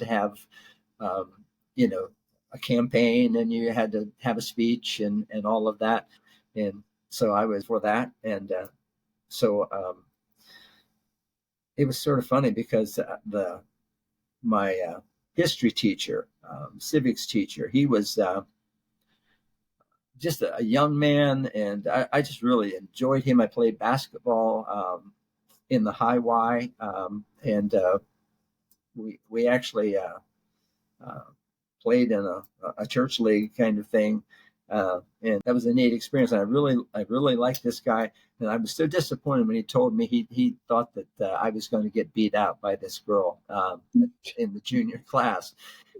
to have, you know, a campaign, and you had to have a speech and all of that. And so I was for that. And so it was sort of funny because my history teacher, civics teacher, he was just a young man, and I just really enjoyed him. I played basketball in the high Y, and we actually played in a church league kind of thing, and that was a neat experience. And I really liked this guy, and I was so disappointed when he told me he thought that I was going to get beat out by this girl in the junior class.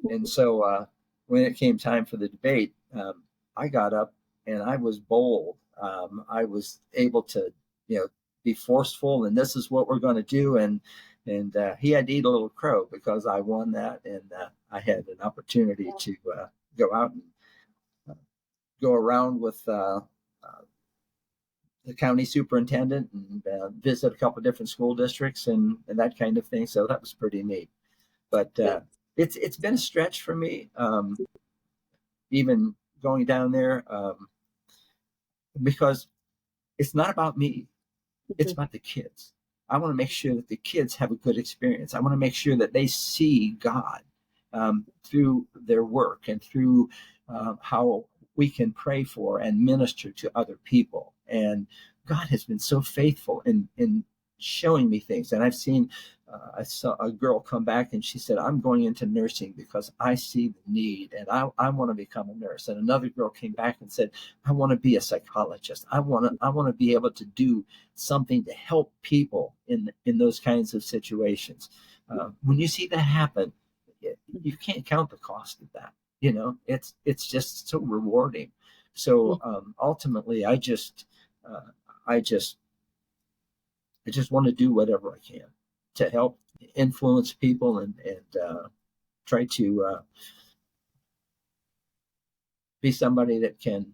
And so when it came time for the debate, I got up and I was bold. I was able to, be forceful, and this is what we're going to do. And he had to eat a little crow because I won that, and I had an opportunity to go out and go around with the county superintendent and visit a couple of different school districts and that kind of thing. So that was pretty neat. But it's been a stretch for me, even going down there, because it's not about me. It's about the kids. I want to make sure that the kids have a good experience. I want to make sure that they see God through their work and through how we can pray for and minister to other people. And God has been so faithful in showing me things. And I saw a girl come back and she said, I'm going into nursing because I see the need and I want to become a nurse. And another girl came back and said, I want to be a psychologist. I want to be able to do something to help people in those kinds of situations. When you see that happen, you can't count the cost of that. It's just so rewarding. So ultimately, I just want to do whatever I can to help influence people and try to be somebody that can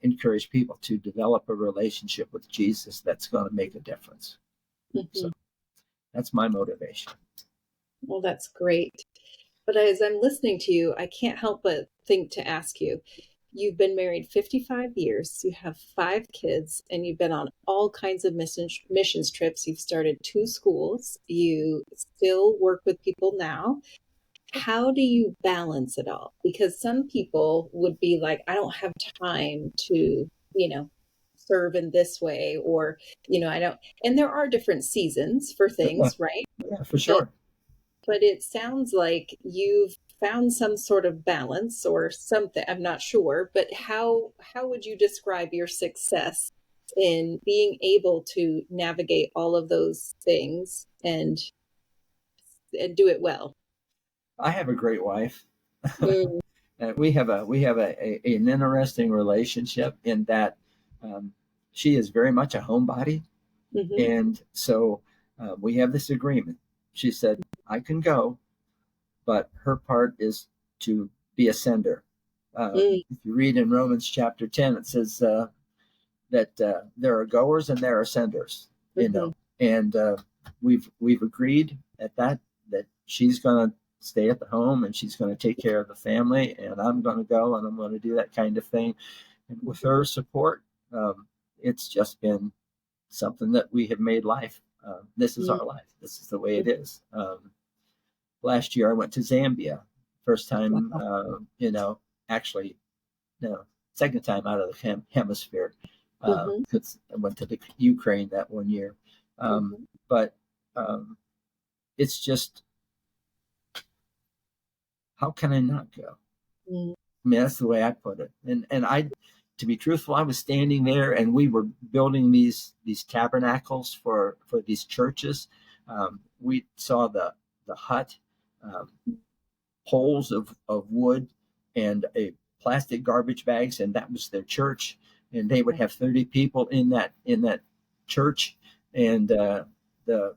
encourage people to develop a relationship with Jesus that's going to make a difference. So that's my motivation. Well, that's great. But as I'm listening to you, I can't help but think to ask you, you've been married 55 years, you have 5 kids, and you've been on all kinds of missions trips. You've started 2 schools. You still work with people now. How do you balance it all? Because some people would be like, I don't have time to, serve in this way, or, I don't. And there are different seasons for things, right? Yeah, for sure. But it sounds like you've found some sort of balance or something. I'm not sure, but how would you describe your success in being able to navigate all of those things and do it well? I have a great wife. We have an interesting relationship in that she is very much a homebody, and so we have this agreement. She said, I can go, but her part is to be a sender. If you read in Romans chapter 10, it says that there are goers and there are senders, and we've agreed that she's going to stay at the home and she's going to take care of the family, and I'm going to go and I'm going to do that kind of thing. And with her support, it's just been something that we have made life. This is our life. This is the way it is. Last year I went to Zambia. First time, actually, no, second time out of the hemisphere. Because I went to the Ukraine that one year. But it's just, how can I not go? I mean, that's the way I put it. And I, to be truthful, I was standing there and we were building these tabernacles for these churches. We saw the hut, poles of wood and a plastic garbage bags, and that was their church. And they would have 30 people in that church. And the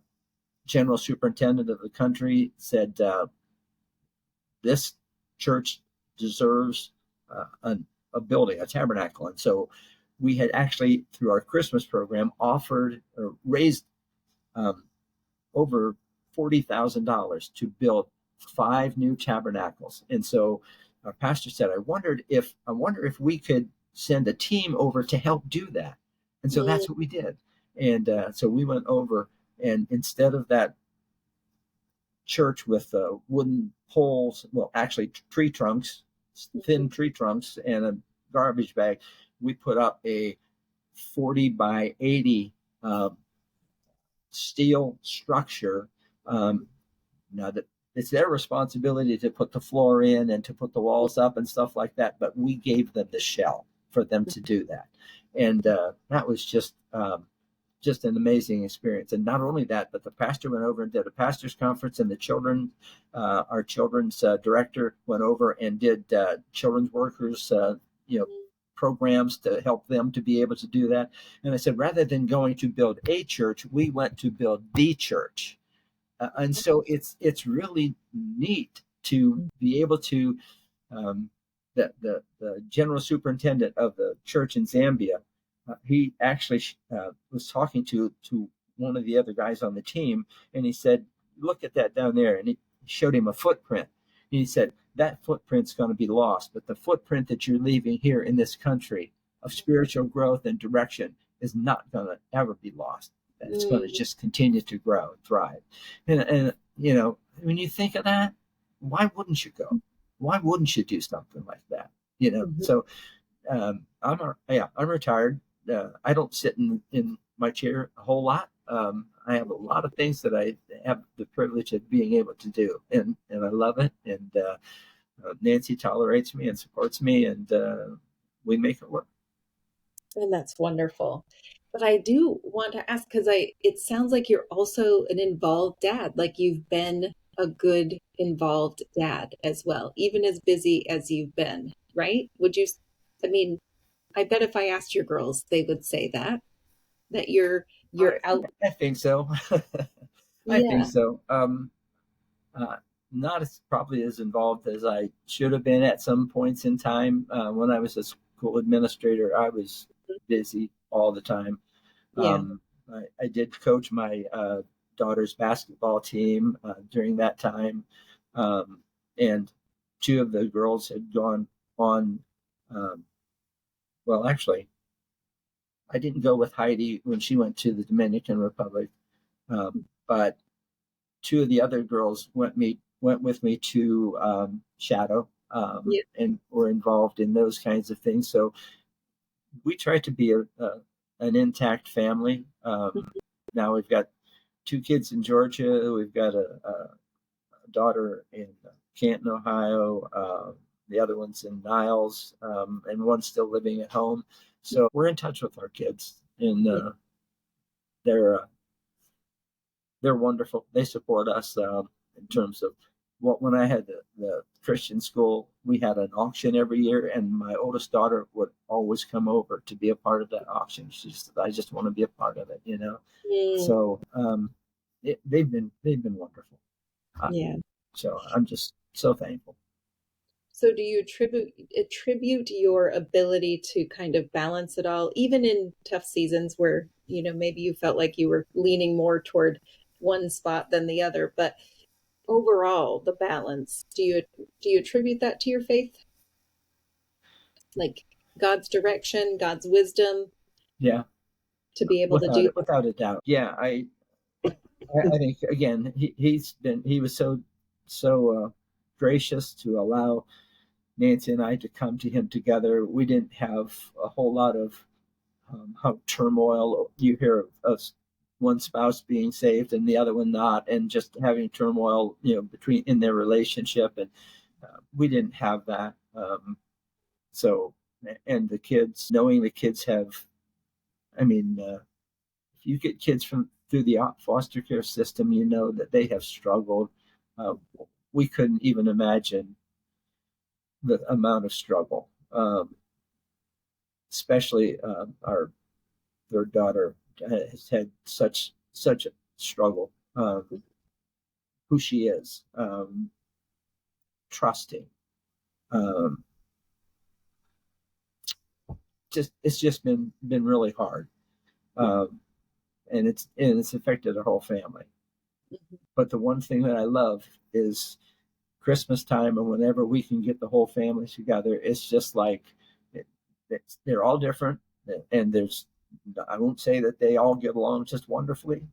general superintendent of the country said, this church deserves a building, a tabernacle. And so we had actually, through our Christmas program, offered or raised over $40,000 to build 5 new tabernacles. And so our pastor said, I wonder if we could send a team over to help do that. And so that's what we did. And so we went over, and instead of that church with wooden poles, well, actually tree trunks, thin tree trunks, and a garbage bag, we put up a 40 by 80 steel structure. Now that it's their responsibility to put the floor in and to put the walls up and stuff like that, but we gave them the shell for them to do that. And that was just an amazing experience. And not only that, but the pastor went over and did a pastor's conference, and the children, our children's director went over and did children's workers, programs to help them to be able to do that. And I said, rather than going to build a church, we went to build the church. And so it's really neat to be able to, the general superintendent of the church in Zambia, he actually was talking to one of the other guys on the team, and he said, look at that down there. And he showed him a footprint. And he said, that footprint's going to be lost, but the footprint that you're leaving here in this country of spiritual growth and direction is not going to ever be lost. It's going to just continue to grow and thrive. And when you think of that, why wouldn't you go? Why wouldn't you do something like that? So I'm retired. I don't sit in my chair a whole lot. I have a lot of things that I have the privilege of being able to do, and I love it. And Nancy tolerates me and supports me, and we make it work. And that's wonderful. But I do want to ask, because it sounds like you're also an involved dad, like you've been a good involved dad as well, even as busy as you've been, right? I bet if I asked your girls, they would say that you're out. I think so. I think so. Not as probably as involved as I should have been at some points in time. When I was a school administrator, I was busy all the time. I did coach my daughter's basketball team during that time. And 2 of the girls had gone on. Well, actually, I didn't go with Heidi when she went to the Dominican Republic, but 2 of the other girls went with me to Shadow, and were involved in those kinds of things. So we try to be an intact family. Now we've got 2 kids in Georgia. We've got a daughter in Canton, Ohio. The other one's in Niles, and one's still living at home. So we're in touch with our kids, and they're wonderful. They support us in terms of when I had the Christian school, we had an auction every year, and my oldest daughter would always come over to be a part of that auction. She said, I just want to be a part of it, So they've been wonderful. So I'm just so thankful. So do you attribute your ability to kind of balance it all, even in tough seasons where, maybe you felt like you were leaning more toward one spot than the other, but overall the balance, do you attribute that to your faith? Like God's direction, God's wisdom? Yeah. To be able to do that? Without a doubt. Yeah. I think, again, he was so gracious to allow Nancy and I to come to him together. We didn't have a whole lot of turmoil. You hear of one spouse being saved and the other one not, and just having turmoil, in their relationship. And we didn't have that. And the kids, knowing the kids have, if you get kids through the foster care system, that they have struggled. We couldn't even imagine the amount of struggle, especially our third daughter has had such a struggle, who she is. trusting. It's just been really hard, and it's affected our whole family. Mhm. But the one thing that I love is Christmas time, and whenever we can get the whole family together, it's just like they're all different, and I won't say that they all get along just wonderfully,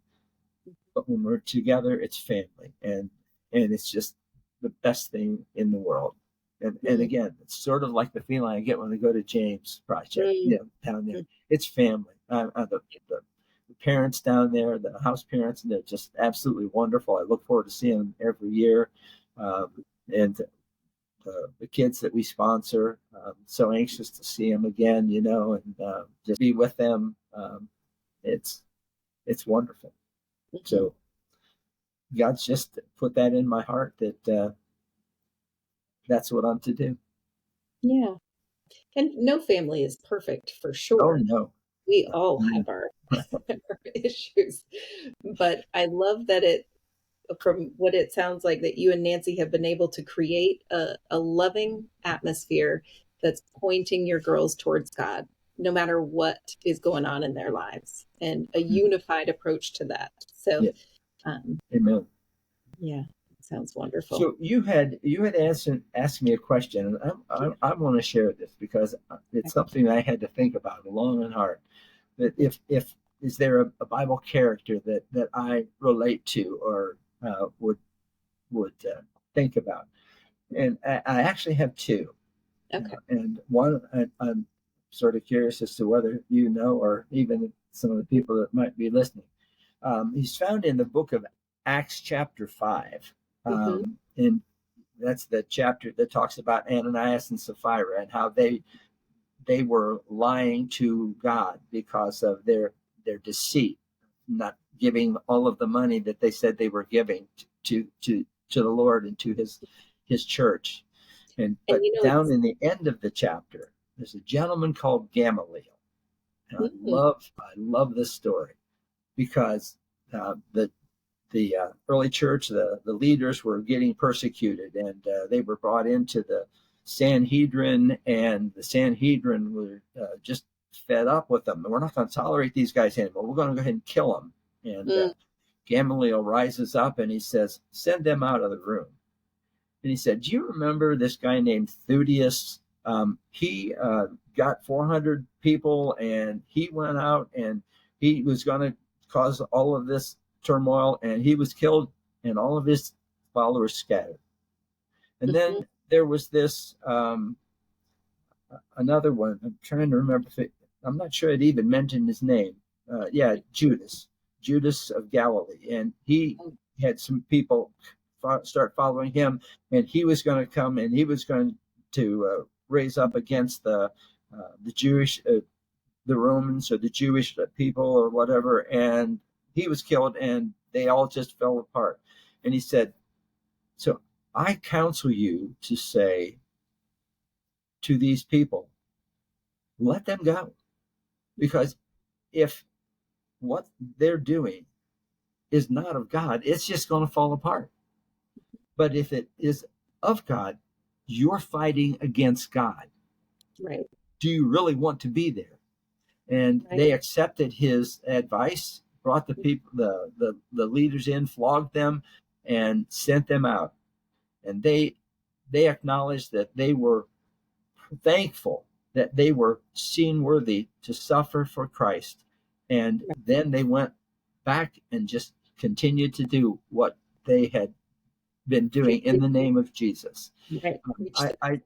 but when we're together, it's family, and it's just the best thing in the world. And again, it's sort of like the feeling I get when I go to James Project, down there. It's family. The parents down there, the house parents, and they're just absolutely wonderful. I look forward to seeing them every year, and the kids that we sponsor. So anxious to see them again, and just be with them. It's wonderful. So God's just put that in my heart that that's what I'm to do. Yeah. And no family is perfect for Oh sure. no. We all have our, our issues. But I love that from what it sounds like, that you and Nancy have been able to create a loving atmosphere that's pointing your girls towards God, no matter what is going on in their lives, and a unified approach to that. So, Yeah. um, Amen. yeah, it sounds wonderful. So you had asked me a question, and I want to share this because it's something that I had to think about long and hard. That if is there a Bible character that I relate to or would think about? And I actually have two. Okay. And one, I'm sort of curious as to whether you know, or even some of the people that might be listening. He's found in the book of Acts, chapter 5. And that's the chapter that talks about Ananias and Sapphira and how they were lying to God because of their deceit, not giving all of the money that they said they were giving to the Lord and to his church. But And down in the end of the chapter, there's a gentleman called Gamaliel, and I love this story because the early church, the leaders were getting persecuted, and they were brought into the Sanhedrin, and the Sanhedrin were just fed up with them. We're not going to tolerate these guys anymore. We're going to go ahead and kill them. And Gamaliel rises up and he says, "Send them out of the room." And he said, "Do you remember this guy named Theudius? He got 400 people, and he went out and he was going to cause all of this turmoil, and he was killed, and all of his followers scattered." And then there was this another one. I'm trying to remember I'm not sure it even mentioned his name. Judas of Galilee, and he had some people start following him, and he was going to come and he was going to raise up against the Jewish, the Romans or the Jewish people or whatever, and he was killed, and they all just fell apart. And he said, "So I counsel you to say to these people, let them go, because if what they're doing is not of God, it's just going to fall apart. But if it is of God, you're fighting against God. Right. Do you really want to be there?" And they accepted his advice, brought the people, the leaders in, flogged them, and sent them out. And they acknowledged that they were thankful that they were seen worthy to suffer for Christ. And then they went back and just continued to do what they had been doing in the name of Jesus. Right.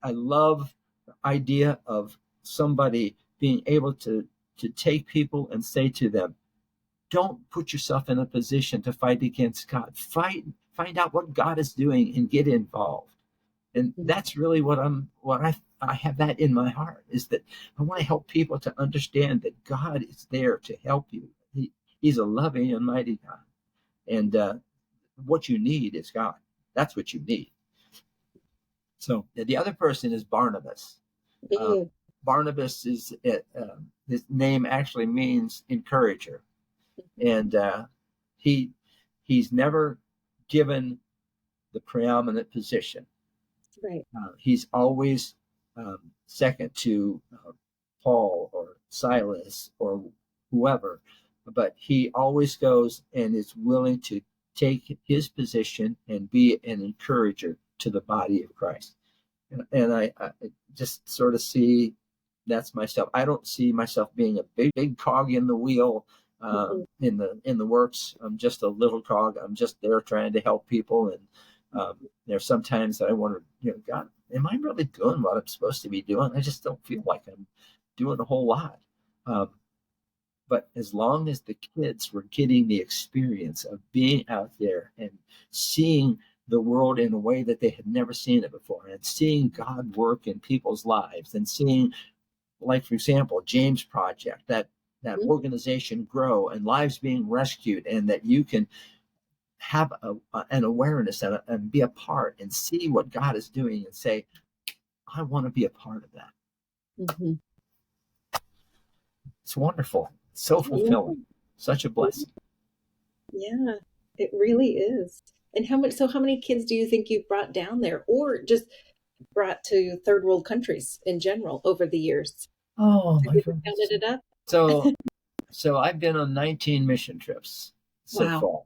I love the idea of somebody being able to take people and say to them, don't put yourself in a position to fight against God. Find out what God is doing and get involved. And that's really what I have that in my heart, is that I want to help people to understand that God is there to help you. He's a loving and mighty God. And what you need is God. That's what you need. So the other person is Barnabas. Barnabas is his name actually means encourager, and he's never given the preeminent position. Right. He's always second to Paul or Silas or whoever, but he always goes and is willing to take his position and be an encourager to the body of Christ. And I just sort of see that's myself. I don't see myself being a big cog in the wheel in the works. I'm just a little cog. I'm just there trying to help people. And there's sometimes that I wonder, God, am I really doing what I'm supposed to be doing? I just don't feel like I'm doing a whole lot. But as long as the kids were getting the experience of being out there and seeing the world in a way that they had never seen it before, and seeing God work in people's lives, and seeing, like, for example, James Project, that organization grow and lives being rescued, and that you can have an awareness and be a part and see what God is doing and say, I want to be a part of that. Mm-hmm. It's wonderful. It's so fulfilling. Such a blessing. Yeah, it really is. And how many kids do you think you've brought down there, or just brought to third world countries in general over the years? Oh, Have you counted it up? So I've been on 19 mission trips so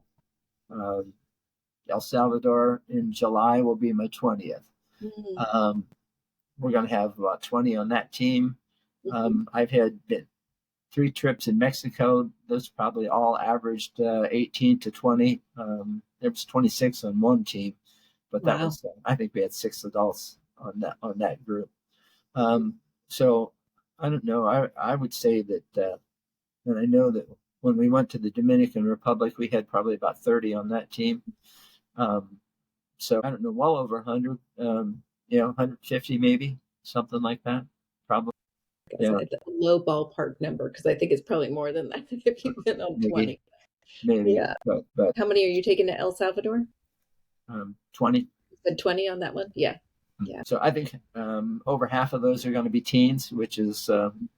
far. El Salvador in July will be my 20th. Mm-hmm. We're going to have about 20 on that team. Mm-hmm. I've had 3 trips in Mexico. Those probably all averaged 18 to 20. There was 26 on one team, but that was I think we had 6 adults on that group. So I don't know. I would say that, and I know that when we went to the Dominican Republic, we had probably about 30 on that team. So I don't know, well over 100, 150 maybe, something like that, probably. It's a low ballpark number, because I think it's probably more than that if you've been on 20. Maybe. Yeah. But how many are you taking to El Salvador? 20. You said 20 on that one? Yeah. Yeah. So I think over half of those are going to be teens, which is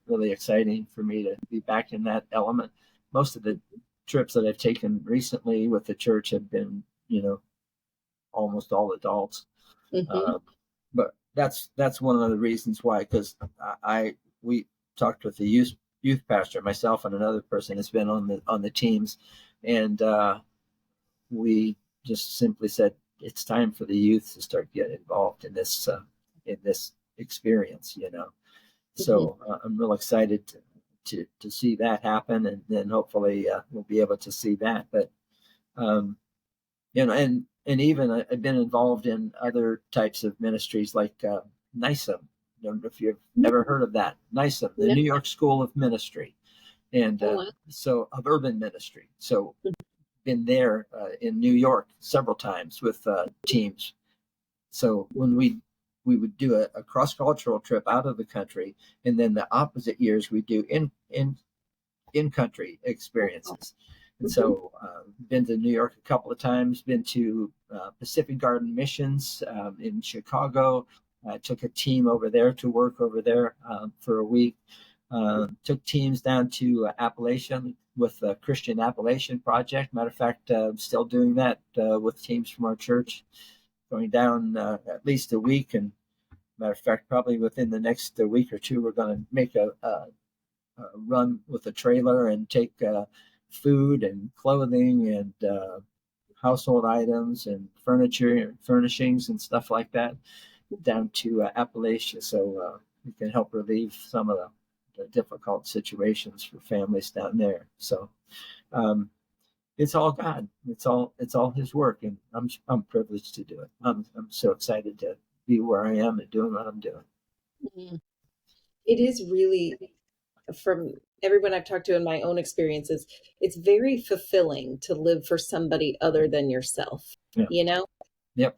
really exciting for me to be back in that element. Most of the trips that I've taken recently with the church have been, almost all adults. Mm-hmm. But that's one of the reasons why, because we talked with the youth pastor, myself and another person has been on the teams, and we just simply said it's time for the youth to start getting involved in this experience, So I'm real excited to see that happen, and then hopefully we'll be able to see that. But and even I've been involved in other types of ministries like NISM. I don't know if you've ever heard of that. NISM, the New York School of Ministry, and so of urban ministry. So been there in New York several times with teams. So when we would do a cross-cultural trip out of the country, and then the opposite years we do in-country experiences. And so been to New York a couple of times, been to Pacific Garden Missions in Chicago. I took a team over there to work over there for a week. Took teams down to Appalachian with the Christian Appalachian Project. Matter of fact, I'm still doing that with teams from our church, going down at least a week. And matter of fact, probably within the next week or two, we're going to make a run with a trailer and take food and clothing and household items and furniture and furnishings and stuff like that down to Appalachia, so we can help relieve some of the difficult situations for families down there. So it's all God. It's all His work, and I'm privileged to do it. I'm so excited to be where I am and doing what I'm doing. Mm-hmm. It is really, from everyone I've talked to in my own experiences, it's very fulfilling to live for somebody other than yourself. Yeah. Yep.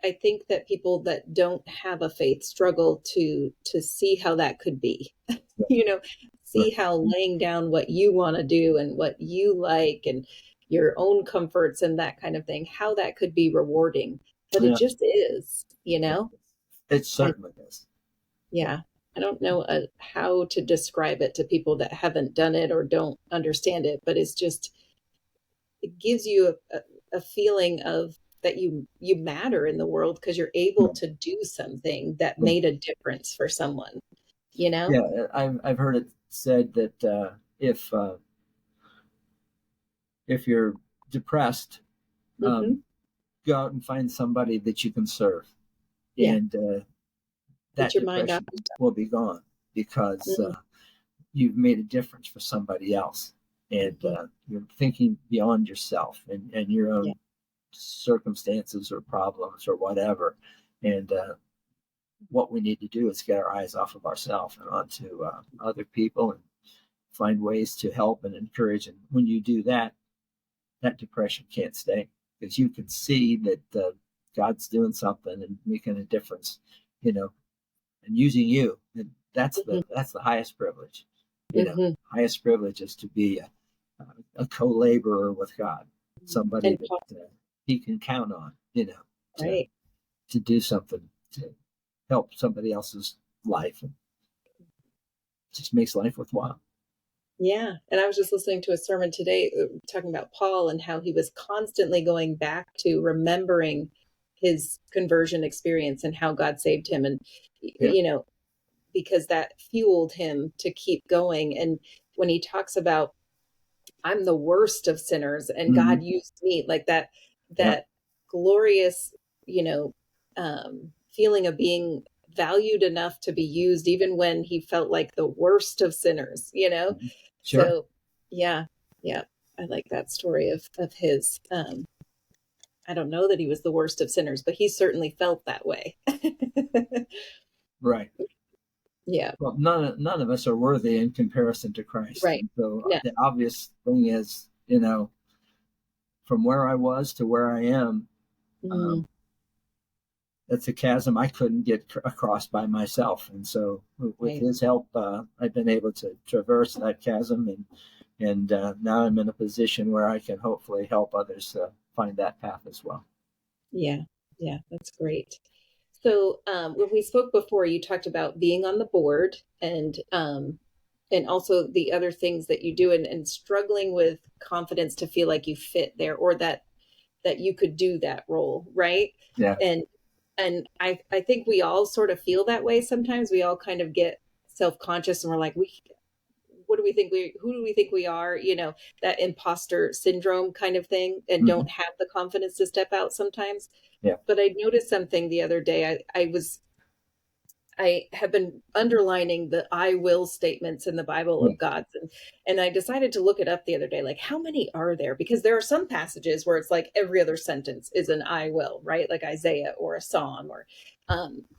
I think that people that don't have a faith struggle to see how that could be, see how laying down what you want to do and what you like and your own comforts and that kind of thing, how that could be rewarding. But it just is, It certainly is. Yeah. I don't know how to describe it to people that haven't done it or don't understand it, but it gives you a feeling of that you matter in the world because you're able to do something that made a difference for someone, you know? Yeah, I've heard it said that if you're depressed, Mm-hmm. go out and find somebody that you can serve, Yeah. and Get that your mind off depression will be gone because yourself. you've made a difference for somebody else, and Mm-hmm. you're thinking beyond yourself and your Yeah. own circumstances or problems or whatever. And what we need to do is get our eyes off of ourselves and onto other people and find ways to help and encourage. And when you do that, that depression can't stay because you can see that God's doing something and making a difference, you know, and using you. And that's Mm-hmm. the highest privilege. Mm-hmm. Highest privilege is to be a co-laborer with God, somebody And that he can count on, to right. to do something to help somebody else's life, and just makes life worthwhile. Yeah. And I was just listening to a sermon today talking about Paul and how he was constantly going back to remembering his conversion experience and how God saved him. And, Yeah. because that fueled him to keep going. And when he talks about, I'm the worst of sinners and Mm-hmm. God used me, like Yeah. that glorious, feeling of being valued enough to be used, even when he felt like the worst of sinners. Mm-hmm. Sure. So yeah, yeah, I like that story of his. I don't know that he was the worst of sinners, but he certainly felt that way. Right. Yeah, Well, none of us are worthy in comparison to Christ. right. And so No. the obvious thing is, from where I was to where I am, Mm, um, that's a chasm I couldn't get across by myself. And so with right. his help, I've been able to traverse that chasm, and now I'm in a position where I can hopefully help others find that path as well. Yeah, yeah, that's great. So when we spoke before, you talked about being on the board and also the other things that you do and struggling with confidence to feel like you fit there or that you could do that role, right? Yeah. And I think we all sort of feel that way sometimes. We all kind of get self-conscious and we're like, who do we think we are? That imposter syndrome kind of thing, and Mm-hmm. don't have the confidence to step out sometimes. Yeah. But I noticed something the other day. I have been underlining the I will statements in the Bible Yeah. of God's, and I decided to look it up the other day. Like, how many are there? Because there are some passages where it's like every other sentence is an I will, right? Like Isaiah or a Psalm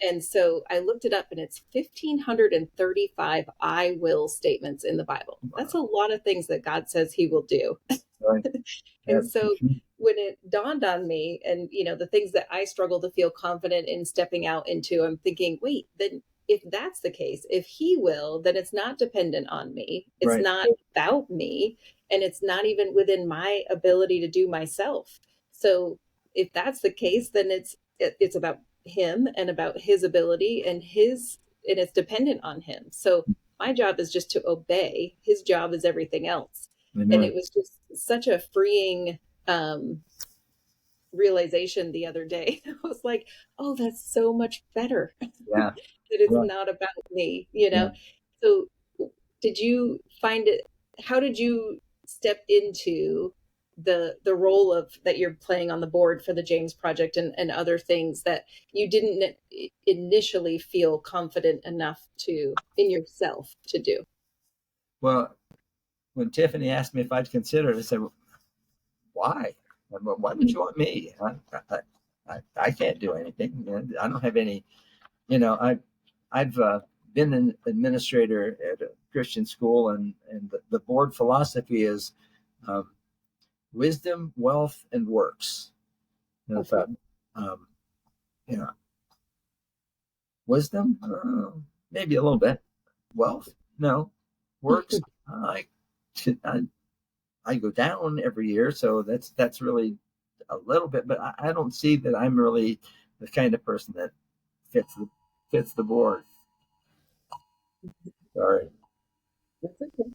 and so I looked it up and it's 1,535 I will statements in the Bible. That's Wow. a lot of things that God says he will do. Right. And Yeah. so when it dawned on me and the things that I struggle to feel confident in stepping out into, I'm thinking, wait, then if that's the case, if he will, then it's not dependent on me. It's Right. not about me, and it's not even within my ability to do myself. So if that's the case, then it's about him and about his ability and it's dependent on him. So my job is just to obey. His job is everything else. And Amen. it was just such a freeing um, realization the other day. I was like, oh, that's so much better that Yeah. it's Right. not about me. Yeah. So did you find it, how did you step into the role of that you're playing on the board for the James Project and other things that you didn't initially feel confident enough to in yourself to do? Well, when Tiffany asked me if I'd consider it, I said, why? Why would you want me? I can't do anything. I don't have any, I've been an administrator at a Christian school, and the board philosophy is um, wisdom, wealth, and works. And I Okay. thought, um, you know, wisdom, maybe a little bit. Wealth, no. Works, I, I go down every year, so that's really a little bit. But I don't see that I'm really the kind of person that fits the board. Sorry. That's okay.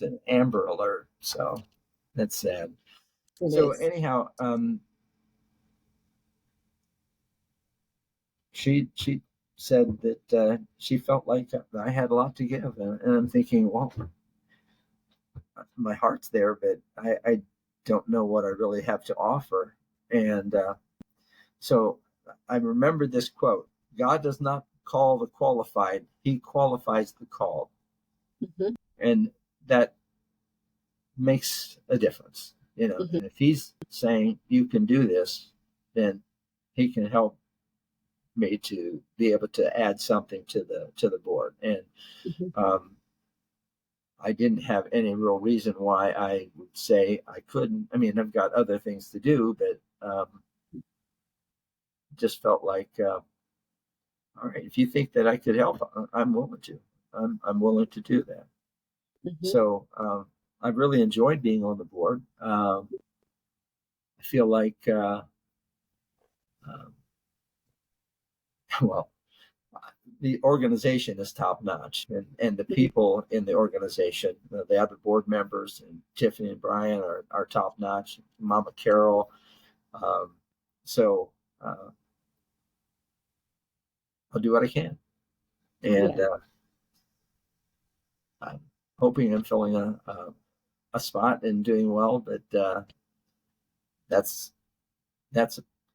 an Amber Alert. So that's sad. It So is. anyhow, she said that she felt like I had a lot to give, and I'm thinking, well, my heart's there, but I don't know what I really have to offer. And so I remember this quote: God does not call the qualified, he qualifies the called. Mm-hmm. And that makes a difference, Mm-hmm. and if he's saying you can do this, then he can help me to be able to add something to the board. And Mm-hmm. I didn't have any real reason why I would say I couldn't. I mean, I've got other things to do, but just felt like, all right, if you think that I could help, I'm willing to. I'm willing to do that. Mm-hmm. So I've really enjoyed being on the board. I feel like, well, the organization is top notch, and the people in the organization, the other board members, and Tiffany and Brian are top notch. Mama Carol. So I'll do what I can, and Yeah. I'm hoping I'm filling a spot and doing well, but that's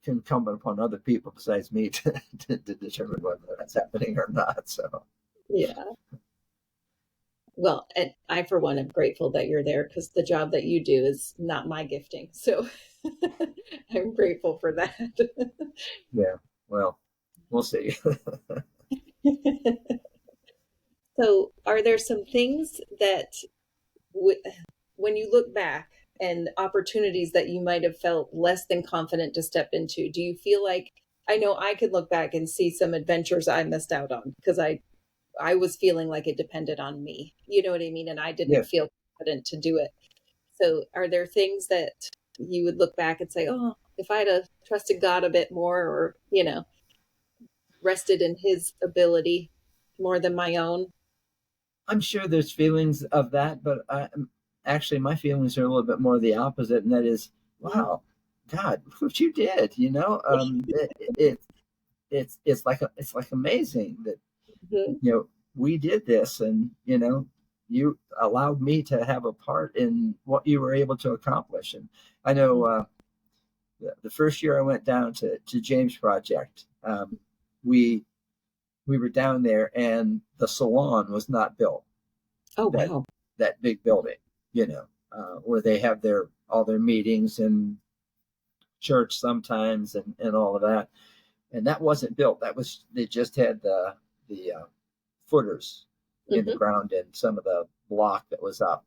incumbent upon other people besides me to determine whether that's happening or not. So Yeah. Well, and I, for one, am grateful that you're there because the job that you do is not my gifting. So I'm grateful for that. yeah, well, we'll see. So, are there some things that, when you look back and opportunities that you might have felt less than confident to step into, do you feel like, I know I could look back and see some adventures I missed out on because I was feeling like it depended on me. You know what I mean? And I didn't Yes, feel confident to do it. So are there things that you would look back and say, oh, if I'd have trusted God a bit more or, rested in his ability more than my own? I'm sure there's feelings of that, but actually my feelings are a little bit more the opposite, and that is, wow, God, look what you did. It's like amazing that Mhm. we did this, and you allowed me to have a part in what you were able to accomplish. And I know the first year I went down to James Project, we were down there, and the salon was not built. Oh, That wow. that big building, where they have all their meetings and church sometimes, and all of that. And that wasn't built. They just had the footers in the Hmm. ground and some of the block that was up.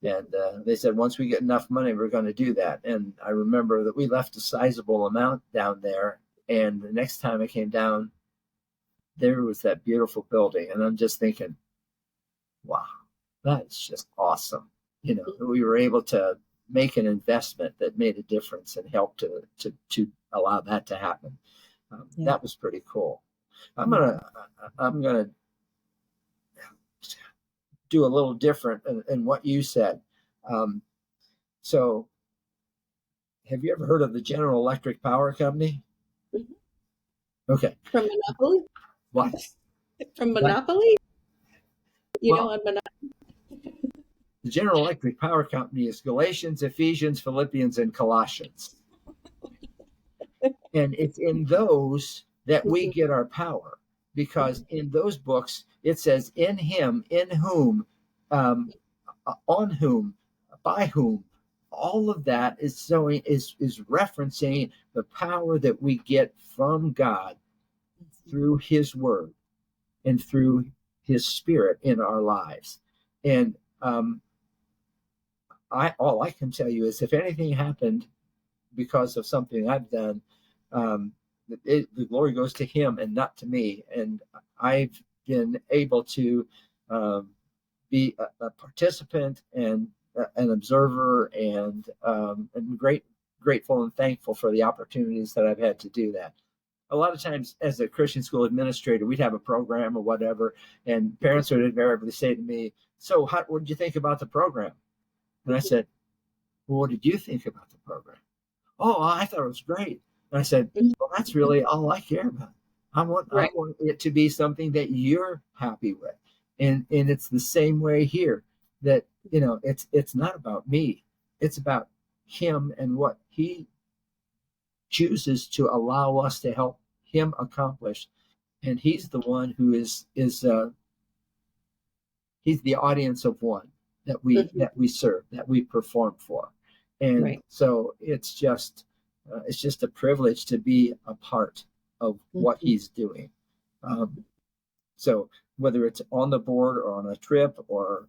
And they said, once we get enough money, we're going to do that. And I remember that we left a sizable amount down there. And the next time I came down, there was that beautiful building. And I'm just thinking, wow, that's just awesome. We were able to make an investment that made a difference and helped to allow that to happen. Yeah. That was pretty cool. I'm gonna do a little different in what you said. Um, so, have you ever heard of the General Electric Power Company? Mhm. Okay. From Monopoly? What? From What? Monopoly? Well, On Monopoly. the General Electric Power Company is Galatians, Ephesians, Philippians, and Colossians. And it's in those that we get our power, because in those books it says, in him, in whom, on whom, by whom. All of that is referencing the power that we get from God through his word and through his spirit in our lives. And all I can tell you is, if anything happened because of something I've done, the glory goes to him and not to me. And I've been able to be a participant and an observer, and grateful and thankful for the opportunities that I've had to do that. a lot of times as a Christian school administrator, we'd have a program or whatever, and parents would invariably say to me, so what did you think about the program? And I said, well, what did you think about the program? Oh, I thought it was great. And I said, well, that's really all I care about. I want it to be something that you're happy with. And it's the same way here, that, it's not about me. It's about him and what he chooses to allow us to help him accomplish. And he's the one who is he's the audience of one that we serve, that we perform for. And so it's just a privilege to be a part of what he's doing. So whether it's on the board or on a trip or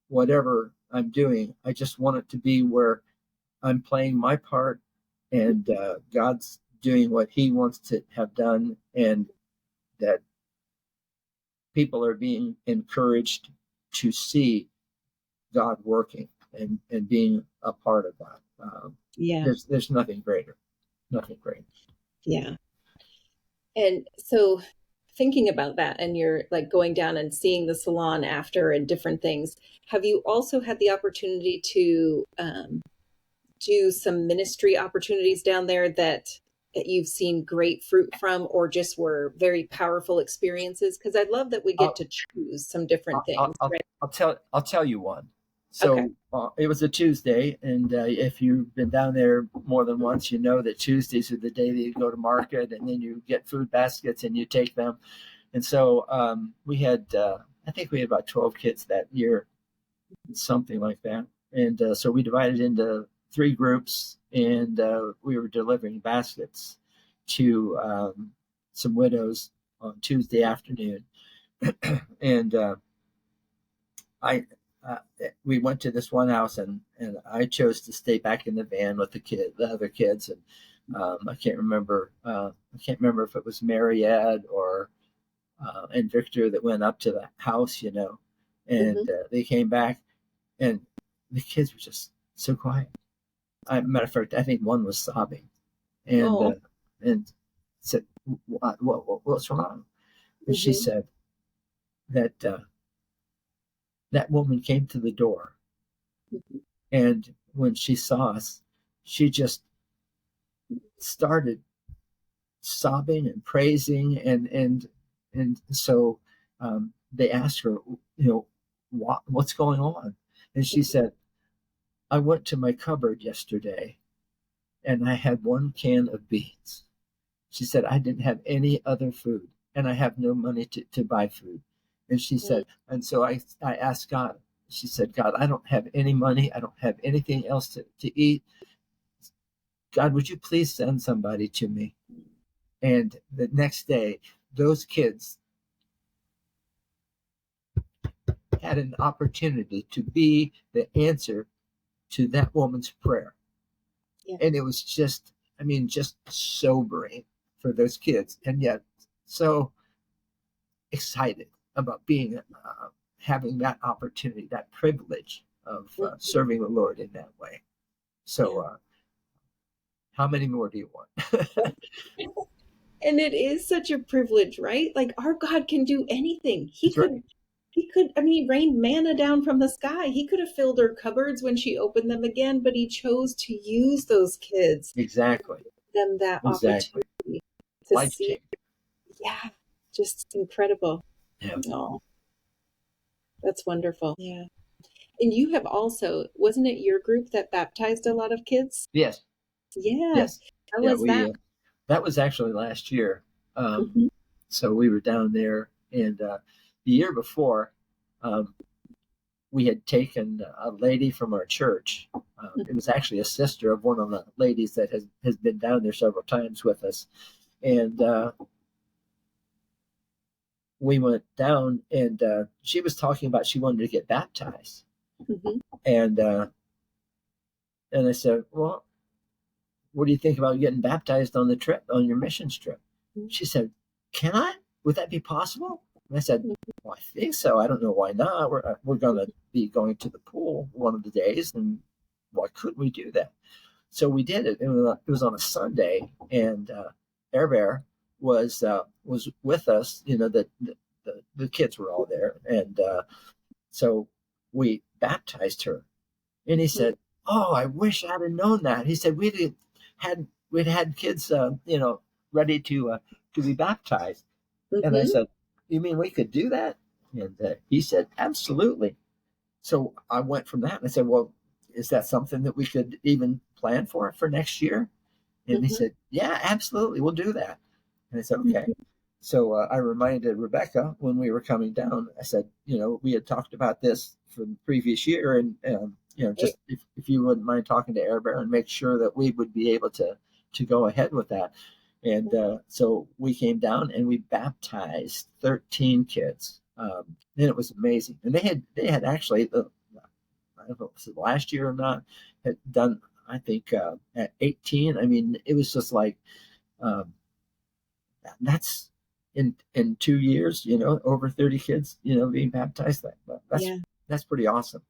whatever I'm doing, I just want it to be where I'm playing my part, and God's doing what he wants to have done, and that people are being encouraged to see God working and being a part of that. There's nothing greater. Yeah. And so thinking about that, and you're like going down and seeing the salon after and different things, have you also had the opportunity to do some ministry opportunities down there that you've seen great fruit from, or just were very powerful experiences? Because I love that we get to choose some different things. I'll tell you one. So it was a Tuesday, and if you've been down there more than once, you know that Tuesdays are the day that you go to market, and then you get food baskets and you take them. And so we had, I think we had about 12 kids that year, something like that. And so we divided into 3 groups, and we were delivering baskets to some widows on Tuesday afternoon. And we went to this one house, and I chose to stay back in the van with the other kids, and I can't remember if it was Mariette or and Victor that went up to the house, and they came back, and the kids were just so quiet. Matter of fact, I think one was sobbing, and said, "What's wrong?" And she said that that woman came to the door, and when she saw us, she just started sobbing and praising, and so they asked her, what's going on? And she said, I went to my cupboard yesterday, and I had 1 can of beans. She said, I didn't have any other food, and I have no money to buy food. And she said, and so I asked God. She said, God, I don't have any money. I don't have anything else to eat. God, would you please send somebody to me? And the next day, those kids had an opportunity to be the answer to that woman's prayer. Yeah. And it was just sobering for those kids, and yet so excited about being having that opportunity, that privilege of serving the Lord in that way. So how many more do you want? And it is such a privilege, right? Like, our God can do anything. He could, he rained manna down from the sky. He could have filled her cupboards when she opened them again, but he chose to use those kids. Exactly. Them that opportunity to Life see. change. Yeah. Just incredible. Yeah. Oh, that's wonderful. Yeah. And you have also, wasn't it your group that baptized a lot of kids? Yes. Yeah. Yes. How was that? That was actually last year. So we were down there, and the year before, we had taken a lady from our church. It was actually a sister of one of the ladies that has been down there several times with us. And we went down, and she was talking about she wanted to get baptized. And I said, well, what do you think about getting baptized on the trip, on your missions trip? She said, can I? Would that be possible? And I said, well, I think so. I don't know why not. We're going to be going to the pool one of the days, and why couldn't we do that? So we did it. It was on a Sunday, and Air Bear was with us. The kids were all there, and so we baptized her. And he said, "Oh, I wish I'd have known that." He said, we'd had kids, ready to be baptized." And I Mm-hmm. said, "You mean we could do that?" And he said, "Absolutely." So I went from that, and I said, "Well, is that something that we could even plan for next year?" And he Mm-hmm. said, "Yeah, absolutely, we'll do that." And I said, "Okay." Mm-hmm. So I reminded Rebecca when we were coming down. I said, we had talked about this from the previous year, and just if you wouldn't mind talking to Air Bear and make sure that we would be able to go ahead with that. And so we came down and we baptized 13 kids, and it was amazing. And they had actually, I don't know if it was last year or not, had done, I think, at 18. I mean, it was just like, um, that's in 2 years, over 30 kids, being baptized. Yeah. That's pretty awesome.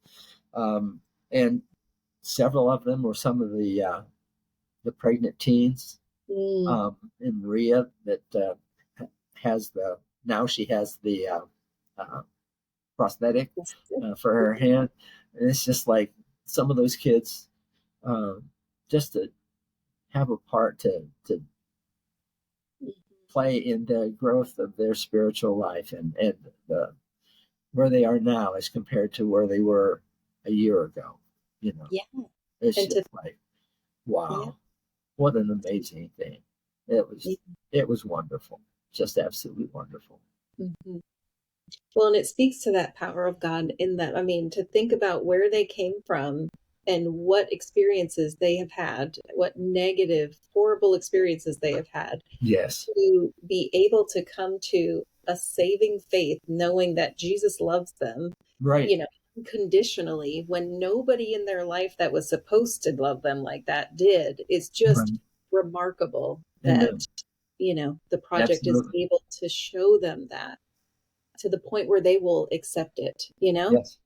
And several of them were some of the pregnant teens. Mm. And Maria that she has the uh, prosthetic for her hand. And it's just like some of those kids, just to have a part to play in the growth of their spiritual life, and where they are now as compared to where they were a year ago. Yeah. It's And just like, yeah. wow, what an amazing thing. It was wonderful, just absolutely wonderful. Mm-hmm. Well, and it speaks to that power of God in that, I mean, to think about where they came from and what experiences they have had, what negative, horrible experiences they have had, Yes, to be able to come to a saving faith, knowing that Jesus loves them, right, unconditionally, when nobody in their life that was supposed to love them like that did, is just right. remarkable that, Amen. the project is Absolutely. able to show them that to the point where they will accept it. Yes,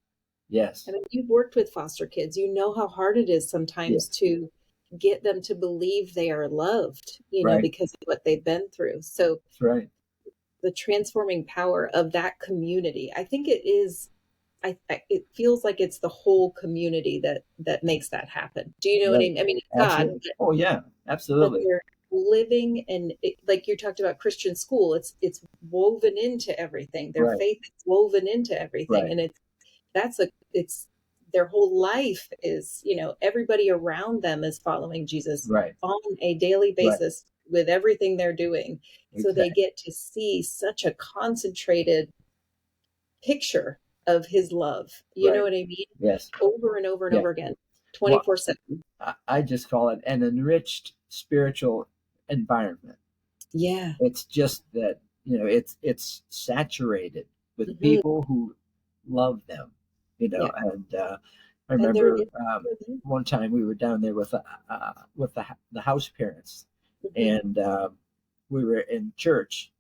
yes, I mean, you've worked with foster kids. You know how hard it is sometimes yes, to get them to believe they are loved, right. because of what they've been through. So That's right. the transforming power of that community, I think it is, it feels like it's the whole community that makes that happen. Do you know what I Right. mean? I mean, it's God, Absolutely. Oh yeah, but absolutely. they're living, and like you talked about Christian school, it's woven into everything. Their Right, faith is woven into everything, right, and it's their whole life is, everybody around them is following Jesus right, on a daily right. basis with everything they're doing. So they Exactly. get to see such a concentrated picture of his love. You know Right. what I mean? Yes. Over and over and Yeah. over again, Well, 24/7. I just call it an enriched spiritual environment. Yeah. It's just that, it's saturated with Hmm. people who love them. Yeah. And I And they're remember in for them. one time we were down there with the house parents, Hmm. and we were in church,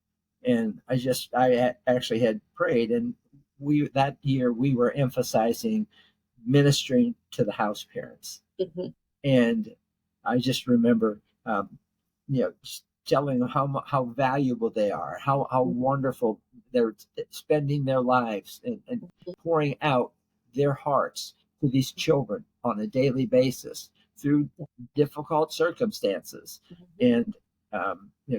and actually had prayed, and we that year we were emphasizing ministering to the house parents. Hmm. And I just remember, just telling them how valuable they are, how wonderful they're spending their lives, and pouring out their hearts to these children on a daily basis through difficult circumstances. Hmm. And,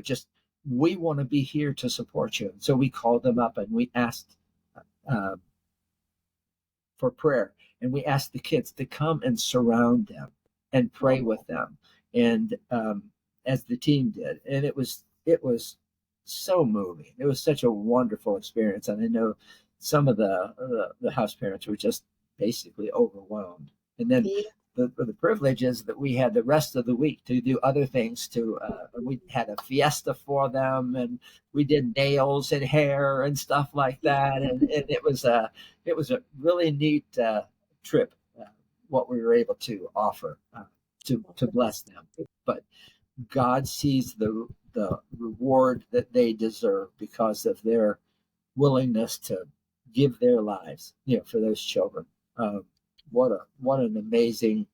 just, we want to be here to support you. And so we called them up and we asked, uh, for prayer. And we asked the kids to come and surround them and pray with them, and as the team did. And it was so moving. It was such a wonderful experience. And I know some of the house parents were just basically overwhelmed. And then Yeah. the privilege is that we had the rest of the week to do other things. We had a fiesta for them, and we did nails and hair and stuff like that. And it was a really neat trip, what we were able to offer, to bless them. But God sees the reward that they deserve because of their willingness to give their lives, for those children. Um, what a what an amazing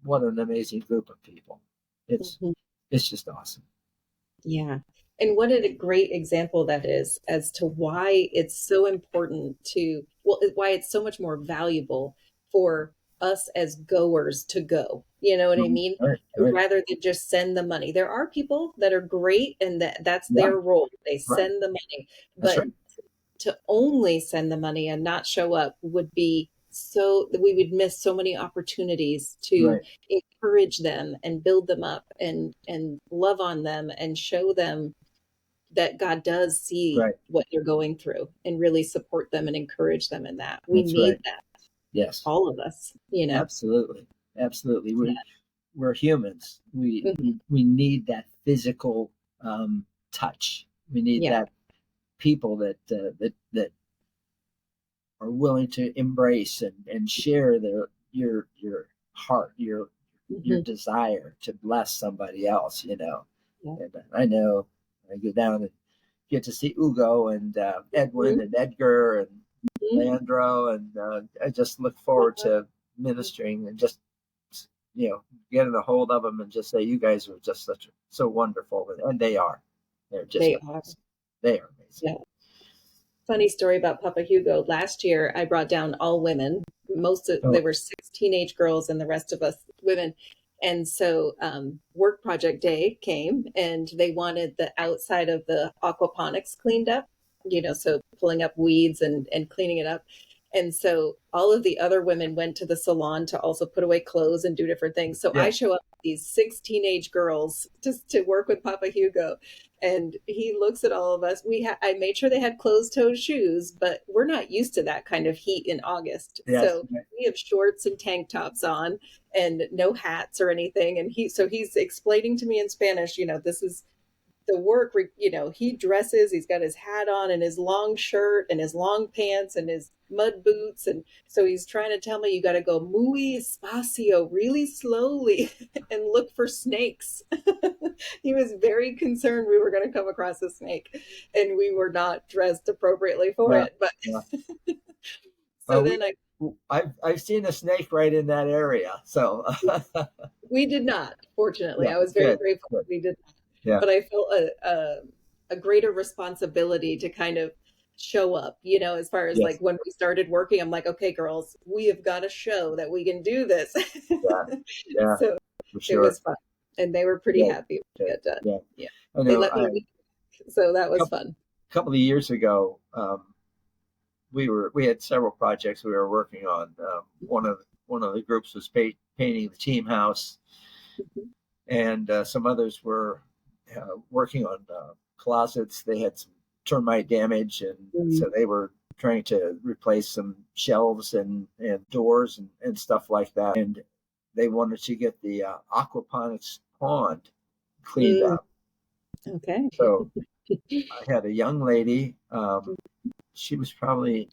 group of people. It's Mhm. it's just awesome. Yeah. And what a great example that is as to why it's so important to, well, why it's so much more valuable for us as goers to go. You know what I Mhm. mean? Right, right. Rather than just send the money. There are people that are great and that's Yeah, their role. They right. send the money. That's But right. to only send the money and not show up would be so we would miss so many opportunities to Right, encourage them and build them up and love on them and show them that God does see right. what you're going through and really support them and encourage them in that. We That's right. need that, Yes, all of us, you know. absolutely. Absolutely. Yeah. We're humans. Mhm. We need that physical touch. We need Yeah. that people that are willing to embrace and share your heart, your Mhm. desire to bless somebody else, you know. Yeah. And I know I go down and get to see Ugo and Edwin Mhm. and Edgar and Mhm. Leandro, and I just look forward to ministering and just getting a hold of them and just say, you guys are just so wonderful, and they are. They're just They are. amazing. They are amazing. Yeah. Funny story about Papa Hugo. Last year, I brought down all women. There Oh, were six teenage girls and the rest of us women. And so, work project day came and they wanted the outside of the aquaponics cleaned up, so pulling up weeds and cleaning it up. And so all of the other women went to the salon to also put away clothes and do different things. So I yeah, show up with these six teenage girls just to work with Papa Hugo, and he looks at all of us. I made sure they had closed-toed shoes, but we're not used to that kind of heat in August. yes, So we have shorts and tank tops on and no hats or anything. And he's explaining to me in Spanish, this is the work, he dresses, he's got his hat on and his long shirt and his long pants and his mud boots. And so he's trying to tell me you got to go muy espacio, really slowly, and look for snakes. He was very concerned we were going to come across a snake and we were not dressed appropriately for yeah, it. But yeah. so We then I've seen a snake right in that area, so we did not, fortunately. yeah, I was very good, grateful good, we did not. yeah, But I felt a greater responsibility to kind of show up, as far as like yes, when we started working, I'm like, okay, girls, we have got to show that we can do this. yeah, yeah, So for it sure. was fun. And they were pretty Good, happy when good, we got done. yeah. Yeah. I They know. let me leave. So that was Couple, fun. couple of years ago, we had several projects we were working on. One of the groups was painting the team house, Mhm. and some others were working on closets. They had some termite damage, and Mm. so they were trying to replace some shelves and doors and stuff like that. And they wanted to get the aquaponics pond cleaned Mm. up. Okay. So I had a young lady. She was probably,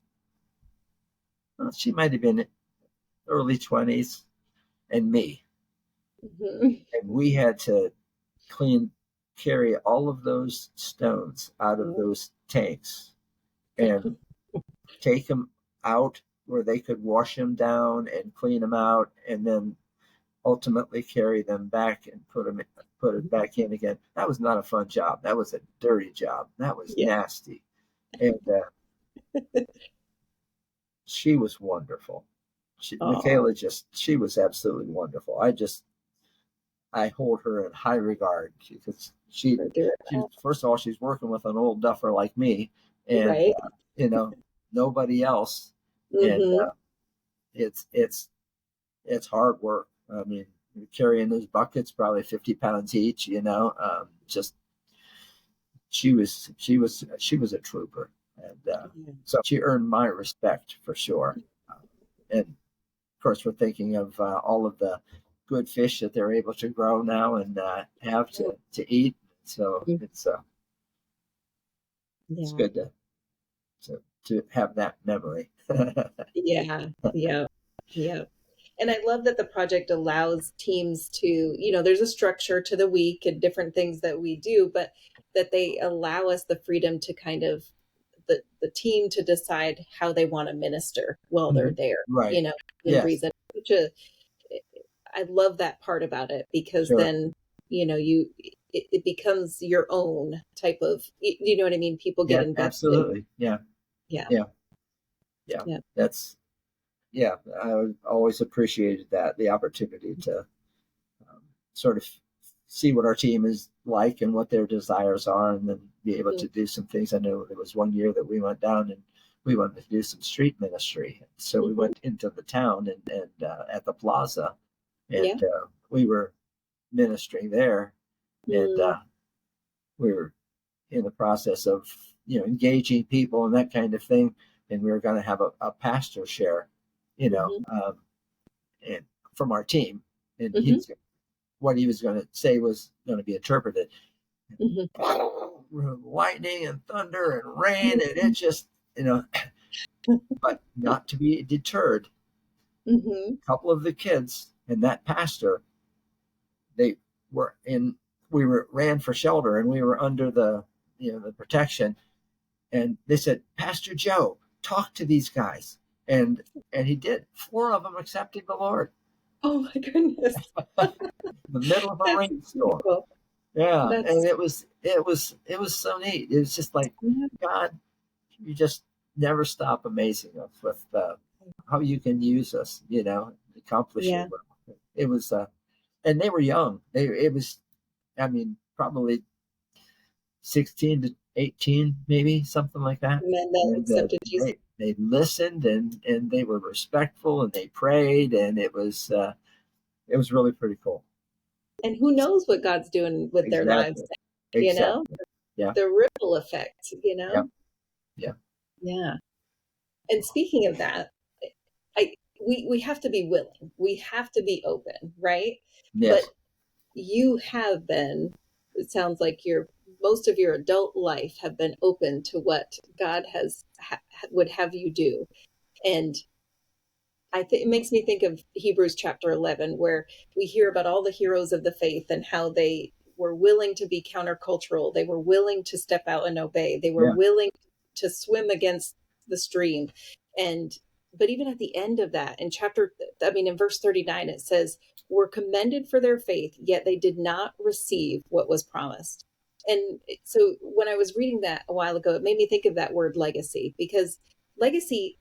she might have been early 20s, and me. Mhm. And we had to carry all of those stones out of those tanks and take them out where they could wash them down and clean them out, and then ultimately carry them back and put it back in again. That was not a fun job. That was a dirty job. That was Yeah. nasty. And she was wonderful. Oh, Michaela she was absolutely wonderful. I hold her in high regard because for doing she that. first of all, she's working with an old duffer like me, and Right. you know nobody else, and Hmm. it's it's hard work. I mean, you're carrying those buckets, probably 50 pounds each. Just she was a trooper, and so she earned my respect for sure. And of course, we're thinking of all of the good fish that they're able to grow now and have to eat. So it's Yeah. good to have that memory. Yeah. Yeah. Yeah. And I love that the project allows teams to, there's a structure to the week and different things that we do, but that they allow us the freedom to kind of the team to decide how they want to minister while they're Mhm. there, Right. in Yes. reason. Which I love that part about it because Sure. then, you it becomes your own type of, you know what I mean? People get Yeah, invested. absolutely. Yeah. Yeah. Yeah. Yeah. Yeah. That's, yeah, I always appreciated that, the opportunity to sort of see what our team is like and what their desires are, and then be able Mhm. to do some things. I know there was one year that we went down and we wanted to do some street ministry. So we Mhm. went into the town and at the plaza, Yeah. and we were ministering there, and Mm. we were in the process of, engaging people and that kind of thing. And we were going to have a pastor share, Mhm. and from our team, and Mhm. what he was going to say was going to be interpreted. Mhm. Lightning and thunder and rain, and it just, but not to be deterred. Mhm. A couple of the kids and that pastor, they were in, we were ran for shelter, and we were under the protection. And they said, Pastor Joe, talk to these guys. And he did. 4 of them accepted the Lord Oh my goodness. in the middle of a That's rainstorm. beautiful. Yeah. And That's it was so neat. It was just like, yeah. God, you just never stop amazing us with how you can use us, accomplish your Yeah. will. It was, and they were young. It was, I mean, probably 16 to 18, maybe something like that. Men that And accepted Jesus. they listened, and they were respectful, and they prayed, and it was really pretty cool. And who knows what God's doing with their lives, Exactly. you know? Exactly. Yeah. The ripple effect, Yeah. Yeah. Yeah. And speaking of that, I we have to be willing. We have to be open, right? But Yes. you have been, it sounds like your most of your adult life have been open to what God would have you do. And I think it makes me think of Hebrews chapter 11, where we hear about all the heroes of the faith and how they were willing to be countercultural. They were willing to step out and obey. They were Yeah. willing to swim against the stream. And, but even at the end of that, in verse 39, it says, were commended for their faith, yet they did not receive what was promised. And so when I was reading that a while ago, it made me think of that word legacy, because legacy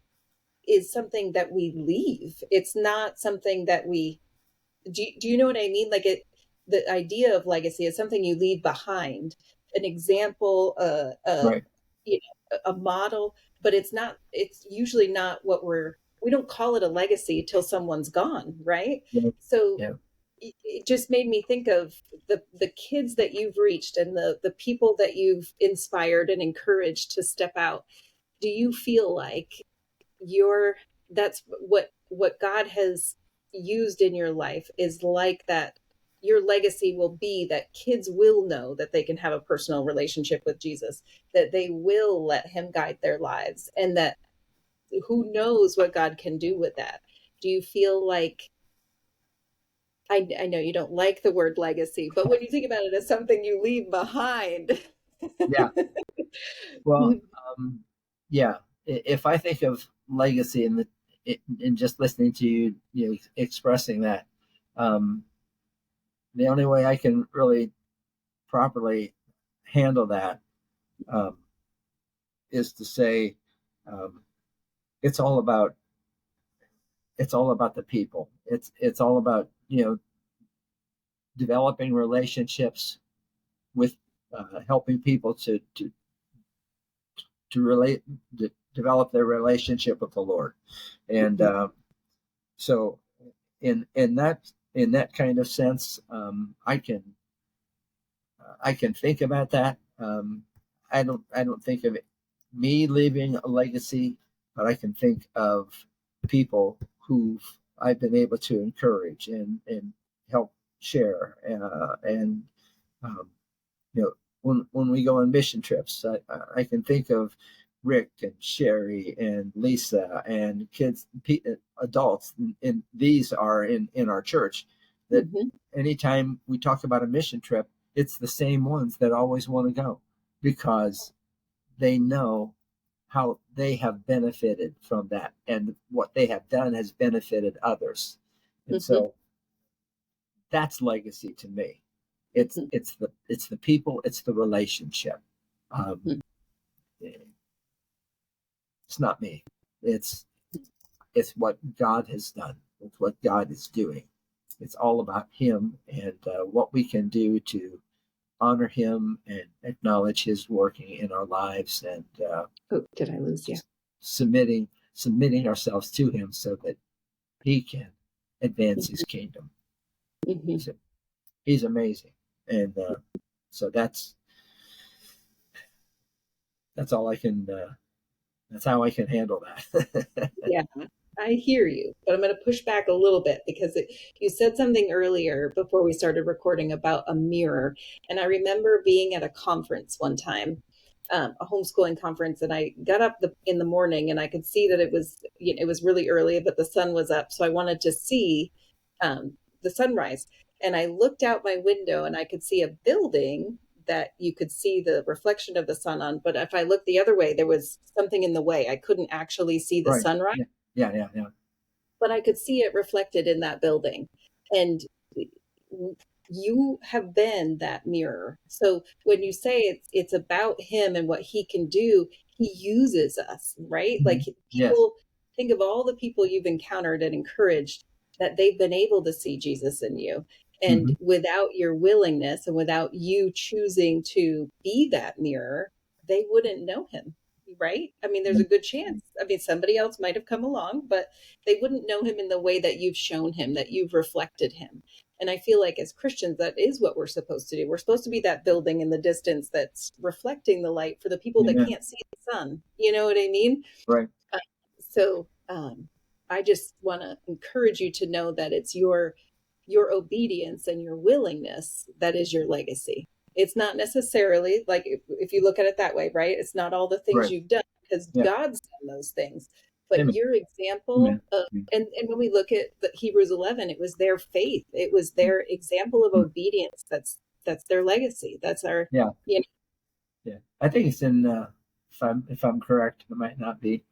is something that we leave. It's not something that do you know what I mean? Like the idea of legacy is something you leave behind, an example, Right. a model, but it's usually not we don't call it a legacy till someone's gone, right? Yeah. So Yeah. it just made me think of the kids that you've reached and the people that you've inspired and encouraged to step out. Do you feel like your that's what God has used in your life is like that? Your legacy will be that kids will know that they can have a personal relationship with Jesus, that they will let him guide their lives, and that who knows what God can do with that. Do you feel like, I know you don't like the word legacy, but when you think about it as something you leave behind. Yeah. Well, yeah. If I think of legacy in just listening to you, expressing that, um, the only way I can really properly handle that, um, is to say, um, it's all about the people. It's all about, developing relationships with, helping people to relate, develop their relationship with the Lord. And so in that kind of sense, I can think about that. I don't think of me leaving a legacy, but I can think of people who I've been able to encourage and help share, and um, when we go on mission trips, I can think of Rick and Sherry and Lisa and kids, adults, and these are in our church, that Mhm. anytime we talk about a mission trip, it's the same ones that always want to go, because they know how they have benefited from that, and what they have done has benefited others. And Mhm. so that's legacy to me. It's the people, it's the relationship. It's not me. It's what God has done. It's what God is doing. It's all about Him and what we can do to honor Him and acknowledge His working in our lives, and Oh, did I lose you? submitting ourselves to Him so that He can advance His kingdom. Mm-hmm. So He's amazing, and so that's all I can. That's how I can handle that. Yeah, I hear you, but I'm going to push back a little bit because you said something earlier before we started recording about a mirror. And I remember being at a conference one time, a homeschooling conference, and I got up in the morning and I could see that it was really early, but the sun was up. So I wanted to see the sunrise. And I looked out my window and I could see a building that you could see the reflection of the sun on. But if I looked the other way, there was something in the way. I couldn't actually see the Right. sunrise. Yeah. But I could see it reflected in that building. And you have been that mirror. So when you say it's about him and what he can do, he uses us, right? Mm-hmm. Like Yes. people think of all the people you've encountered and encouraged that they've been able to see Jesus in you. And Mm-hmm. without your willingness and without you choosing to be that mirror, they wouldn't know him, right? I mean, there's a good chance. I mean, somebody else might have come along, but they wouldn't know him in the way that you've shown him, that you've reflected him. And I feel like as Christians, that is what we're supposed to do. We're supposed to be that building in the distance that's reflecting the light for the people that can't see the sun. You know what I mean? Right. So I just want to encourage you to know that it's your obedience and your willingness that is your legacy. It's not necessarily like if you look at it that way, right? It's not all the things Right. you've done because Yeah. God's done those things. But Amen. your example of, and when we look at the Hebrews 11, it was their faith. It was their example of obedience. That's their legacy. That's our, Yeah. you know. Yeah. I think it's in, if I'm correct, it might not be,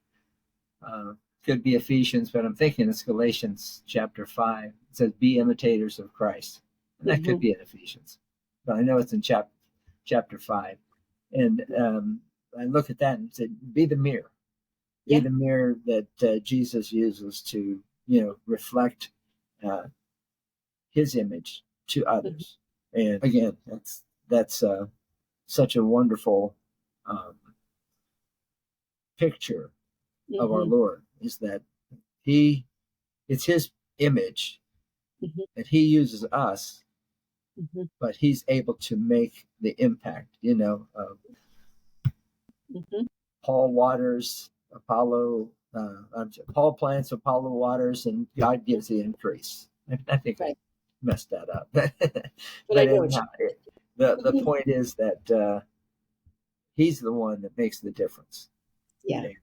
could be Ephesians, but I'm thinking it's Galatians chapter 5. It says, be imitators of Christ. And that could be in Ephesians, but I know it's in chapter 5. And I look at that and say, be the mirror. Be the mirror that Jesus uses to, reflect his image to others. And again, that's such a wonderful picture of our Lord, is that it's his image that he uses us, but he's able to make the impact, Paul waters, Paul plants, Apollo waters, and God gives the increase. I think I messed that up. But anyhow, the point is that he's the one that makes the difference. Yeah. And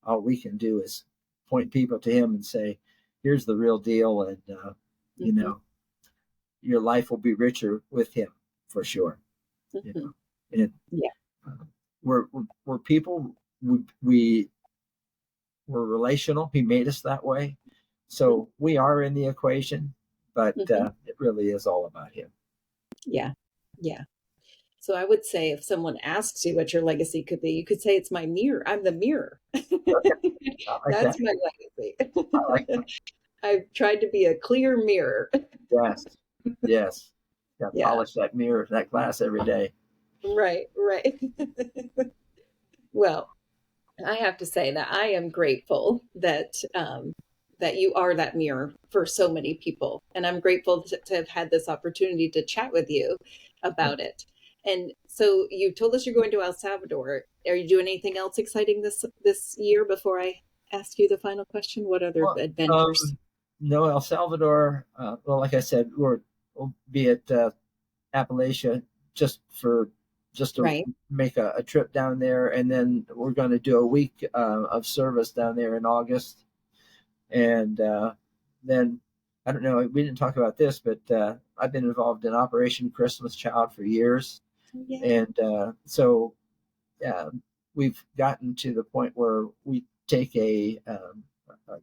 all we can do is point people to him and say, here's the real deal. And, your life will be richer with him for sure. And we're people, we're relational. He made us that way. So we are in the equation, but it really is all about him. Yeah. Yeah. So I would say if someone asks you what your legacy could be, you could say it's my mirror. I'm the mirror. That's my legacy. I've tried to be a clear mirror. Yes. Got to polish that mirror, that glass every day. Right. Well, I have to say that I am grateful that that you are that mirror for so many people, and I'm grateful to have had this opportunity to chat with you about it. And so you told us you're going to El Salvador. Are you doing anything else exciting this year before I ask you the final question? What other adventures? No, El Salvador. Well, like I said, we'll be at Appalachia just to make a trip down there, and then we're going to do a week of service down there in August. And then I don't know, we didn't talk about this, but I've been involved in Operation Christmas Child for years. And so we've gotten to the point where we take a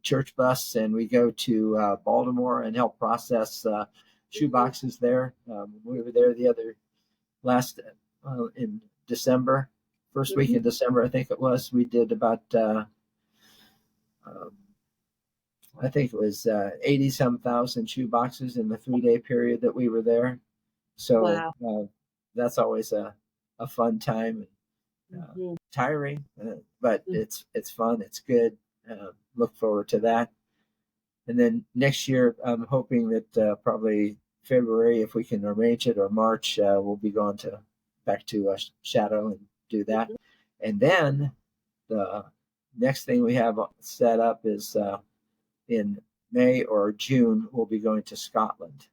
church bus and we go to Baltimore and help process shoe boxes there. We were there the other last in December, first week in December, I think it was. We did about I think it was 80 some thousand shoe boxes in the 3-day period that we were there. So that's always a fun time. Tiring, but it's fun. It's good. Look forward to that. And then next year, I'm hoping that probably February, if we can arrange it, or March, we'll be going back to Shadow and do that. And then the next thing we have set up is in May or June, we'll be going to Scotland.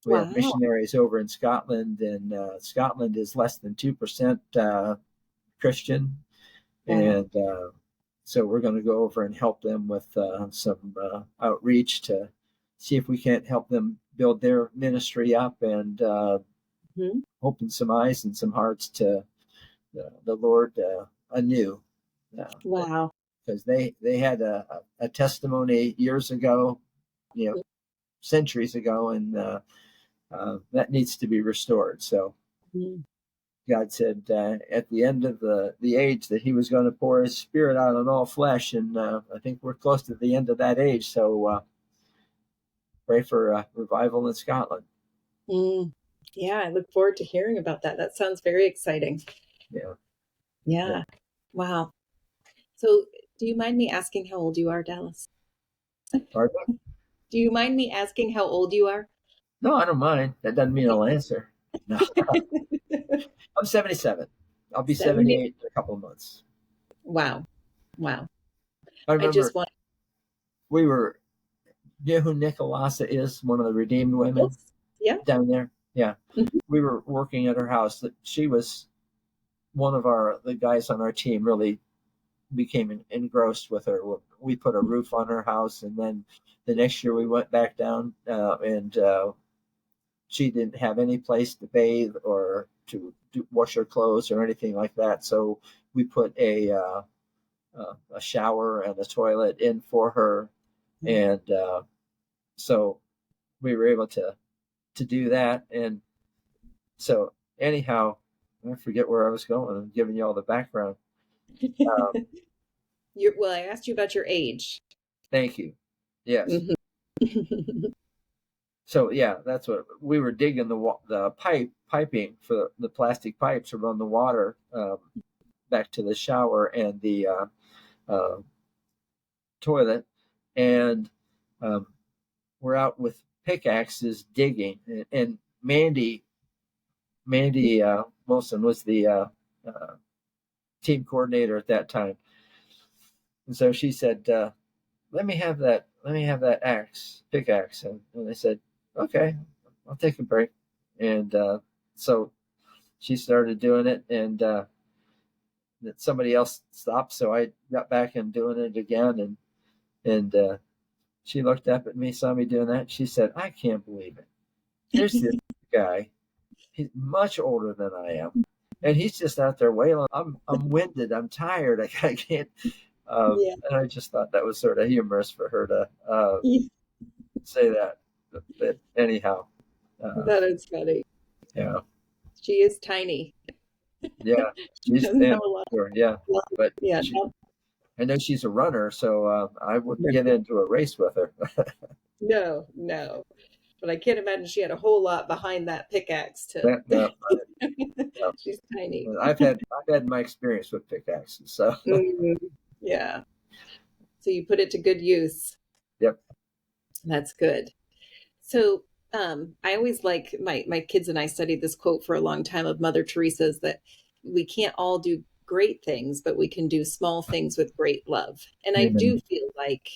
We have missionaries over in Scotland, and Scotland is less than 2% Christian. And so we're going to go over and help them with some outreach to see if we can't help them build their ministry up and open some eyes and some hearts to the Lord anew. Because they had a testimony years ago, centuries ago, and that needs to be restored. So God said at the end of the age that he was going to pour his spirit out on all flesh. And I think we're close to the end of that age. So pray for revival in Scotland. Yeah, I look forward to hearing about that. That sounds very exciting. Yeah. Wow. So do you mind me asking how old you are, Dallas? Pardon? Do you mind me asking how old you are? No, I don't mind. That doesn't mean I'll answer. No. I'm 77. I'll be 78 in a couple of months. Wow. I remember we were, you know who Nicolasa is, one of the redeemed women down there? Yeah. We were working at her house. She was one of the guys on our team really became engrossed with her. We put a roof on her house, and then the next year we went back down and she didn't have any place to bathe or to wash her clothes or anything like that. So we put a shower and a toilet in for her, and so we were able to do that. And so anyhow, I forget where I was going. I'm giving you all the background. Well, I asked you about your age. Thank you. Yes. So yeah, that's what we were digging the piping for the plastic pipes to run the water back to the shower and the toilet, and we're out with pickaxes digging, and Mandy Wilson was the team coordinator at that time, and so she said, let me have that pickaxe. And I said, okay, I'll take a break. And so she started doing it, and somebody else stopped. So I got back and doing it again. And she looked up at me, saw me doing that. She said, I can't believe it. Here's this guy. He's much older than I am. And he's just out there wailing. I'm winded. I'm tired. I can't. And I just thought that was sort of humorous for her to say that. But anyhow. That is funny. Yeah. She is tiny. Yeah. She's thin. Yeah. But yeah. I know she's a runner, so I wouldn't get into a race with her. No. But I can't imagine she had a whole lot behind that pickaxe to. No. She's tiny. I've had my experience with pickaxes, so. Yeah. So you put it to good use. Yep. That's good. So I always like my kids and I studied this quote for a long time of Mother Teresa's, that we can't all do great things, but we can do small things with great love. And I do feel like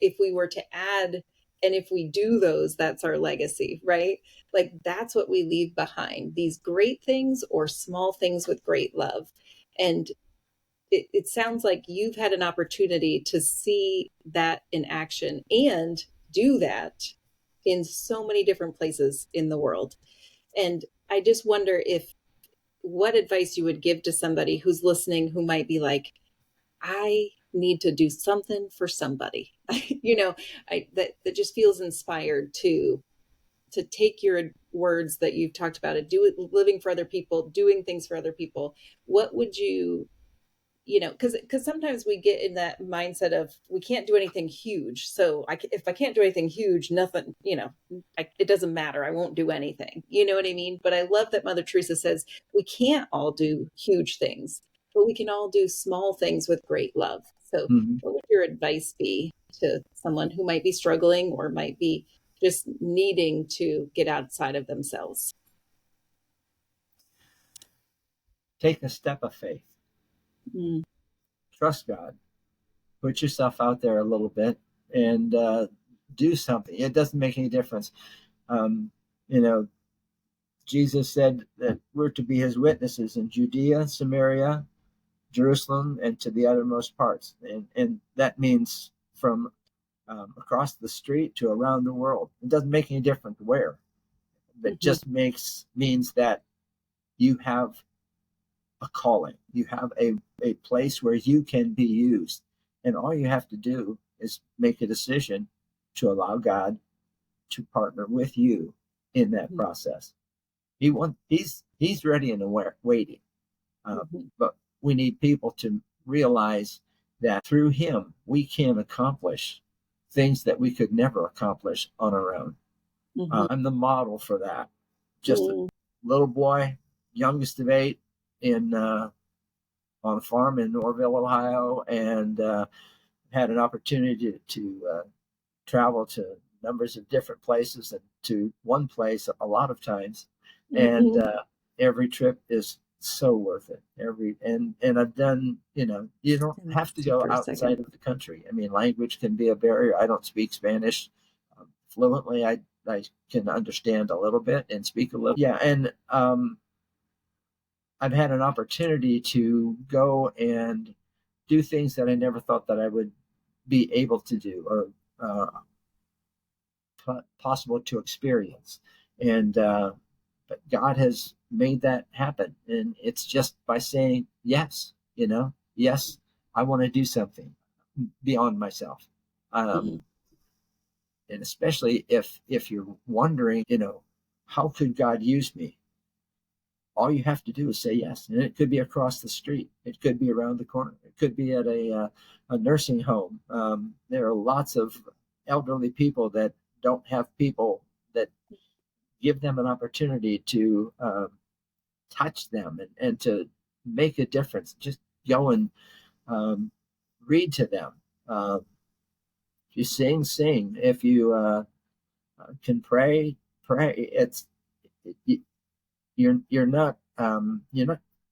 if we were to add, and if we do those, that's our legacy, right? Like that's what we leave behind, these great things or small things with great love. And it sounds like you've had an opportunity to see that in action and do that in so many different places in the world. And I just wonder what advice you would give to somebody who's listening, who might be like, I need to do something for somebody, that just feels inspired to to take your words that you've talked about it, living for other people, doing things for other people, what would you, because sometimes we get in that mindset of we can't do anything huge. So if I can't do anything huge, nothing, it doesn't matter. I won't do anything. You know what I mean? But I love that Mother Teresa says we can't all do huge things, but we can all do small things with great love. So Mhm. what would your advice be to someone who might be struggling or might be just needing to get outside of themselves? Take a step of faith. Mm. Trust God. Put yourself out there a little bit and do something. It doesn't make any difference. Um, you know, Jesus said that we're to be his witnesses in Judea, Samaria, Jerusalem, and to the uttermost parts. And that means from across the street to around the world. It doesn't make any difference where. It just means that you have a calling. You have a place where you can be used. And all you have to do is make a decision to allow God to partner with you in that process. He's ready and waiting. But we need people to realize that through him, we can accomplish things that we could never accomplish on our own. I'm the model for that. Just a little boy, youngest of 8, on a farm in Norville, Ohio, and had an opportunity to travel to numbers of different places and to one place a lot of times. And every trip is so worth it. And I've done, you don't have to go outside of the country. I mean, language can be a barrier. I don't speak Spanish fluently. I can understand a little bit and speak a little. Yeah. And I've had an opportunity to go and do things that I never thought that I would be able to do or possible to experience. And but God has made that happen. And it's just by saying yes, yes, I want to do something beyond myself. And especially if you're wondering, how could God use me? All you have to do is say yes. And it could be across the street. It could be around the corner. It could be at a nursing home. There are lots of elderly people that don't have people that give them an opportunity to touch them and to make a difference. Just go and read to them. If you sing. If you can pray. You're not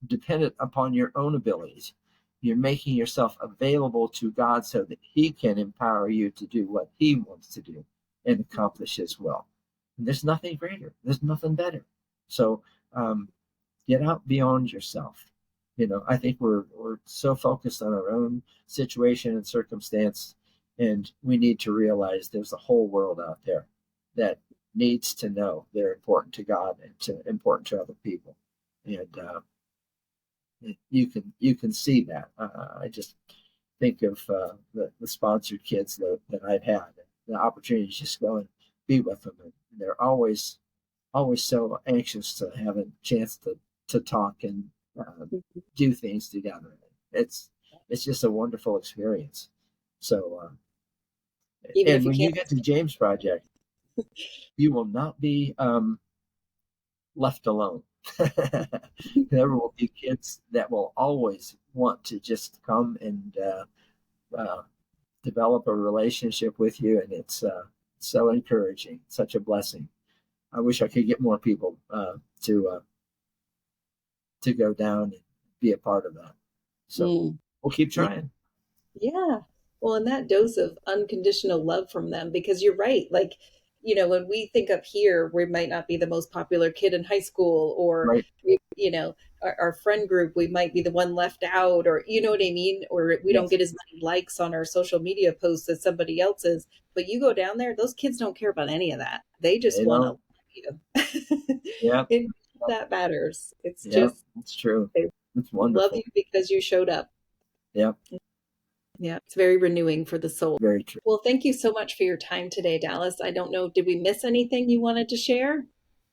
dependent upon your own abilities. You're making yourself available to God so that he can empower you to do what he wants to do and accomplish his will. And there's nothing greater. There's nothing better. So get out beyond yourself. I think we're so focused on our own situation and circumstance, and we need to realize there's a whole world out there that needs to know they're important to God and important to other people. And you can see that. I just think of the sponsored kids that I've had, the opportunity to just go and be with them, and they're always so anxious to have a chance to talk and do things together. It's just a wonderful experience. So Even and if you when you can't. get to James Project, you will not be left alone. There will be kids that will always want to just come and develop a relationship with you, and it's so encouraging, such a blessing. I wish I could get more people to go down and be a part of that. So we'll keep trying. Yeah. Well, and that dose of unconditional love from them, because you're right. Like, when we think up here, we might not be the most popular kid in high school, or, Right. Our friend group, we might be the one left out, or, you know what I mean? Or we don't get as many likes on our social media posts as somebody else's. But you go down there, those kids don't care about any of that. They just want to love you. Yeah. And that matters. It's Yeah, just, it's true. they It's love wonderful. you because you showed up. Yeah. Yeah, it's very renewing for the soul. Very true. Well, thank you so much for your time today, Dallas. I don't know, did we miss anything you wanted to share?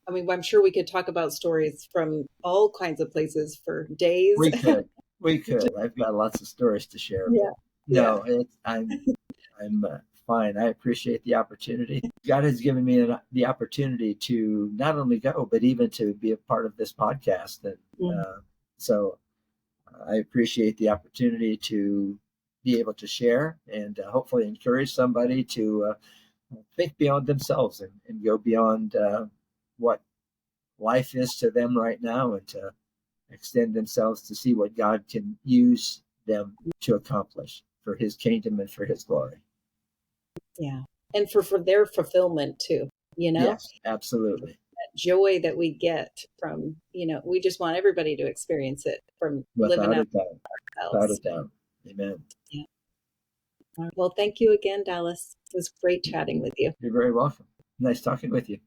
I mean, I'm sure we could talk about stories from all kinds of places for days. We could. We could. I've got lots of stories to share. But Yeah. no, I'm fine. I appreciate the opportunity. God has given me the opportunity to not only go, but even to be a part of this podcast. And so I appreciate the opportunity to be able to share and hopefully encourage somebody to think beyond themselves and go beyond what life is to them right now, and to extend themselves to see what God can use them to accomplish for his kingdom and for his glory. Yeah. And for their fulfillment too, Yes, absolutely. that joy that we get from, we just want everybody to experience it from living Without a out doubt. Without a ourselves. doubt. Amen. Yeah. Well, thank you again, Dallas. It was great chatting with you. You're very welcome. Nice talking with you.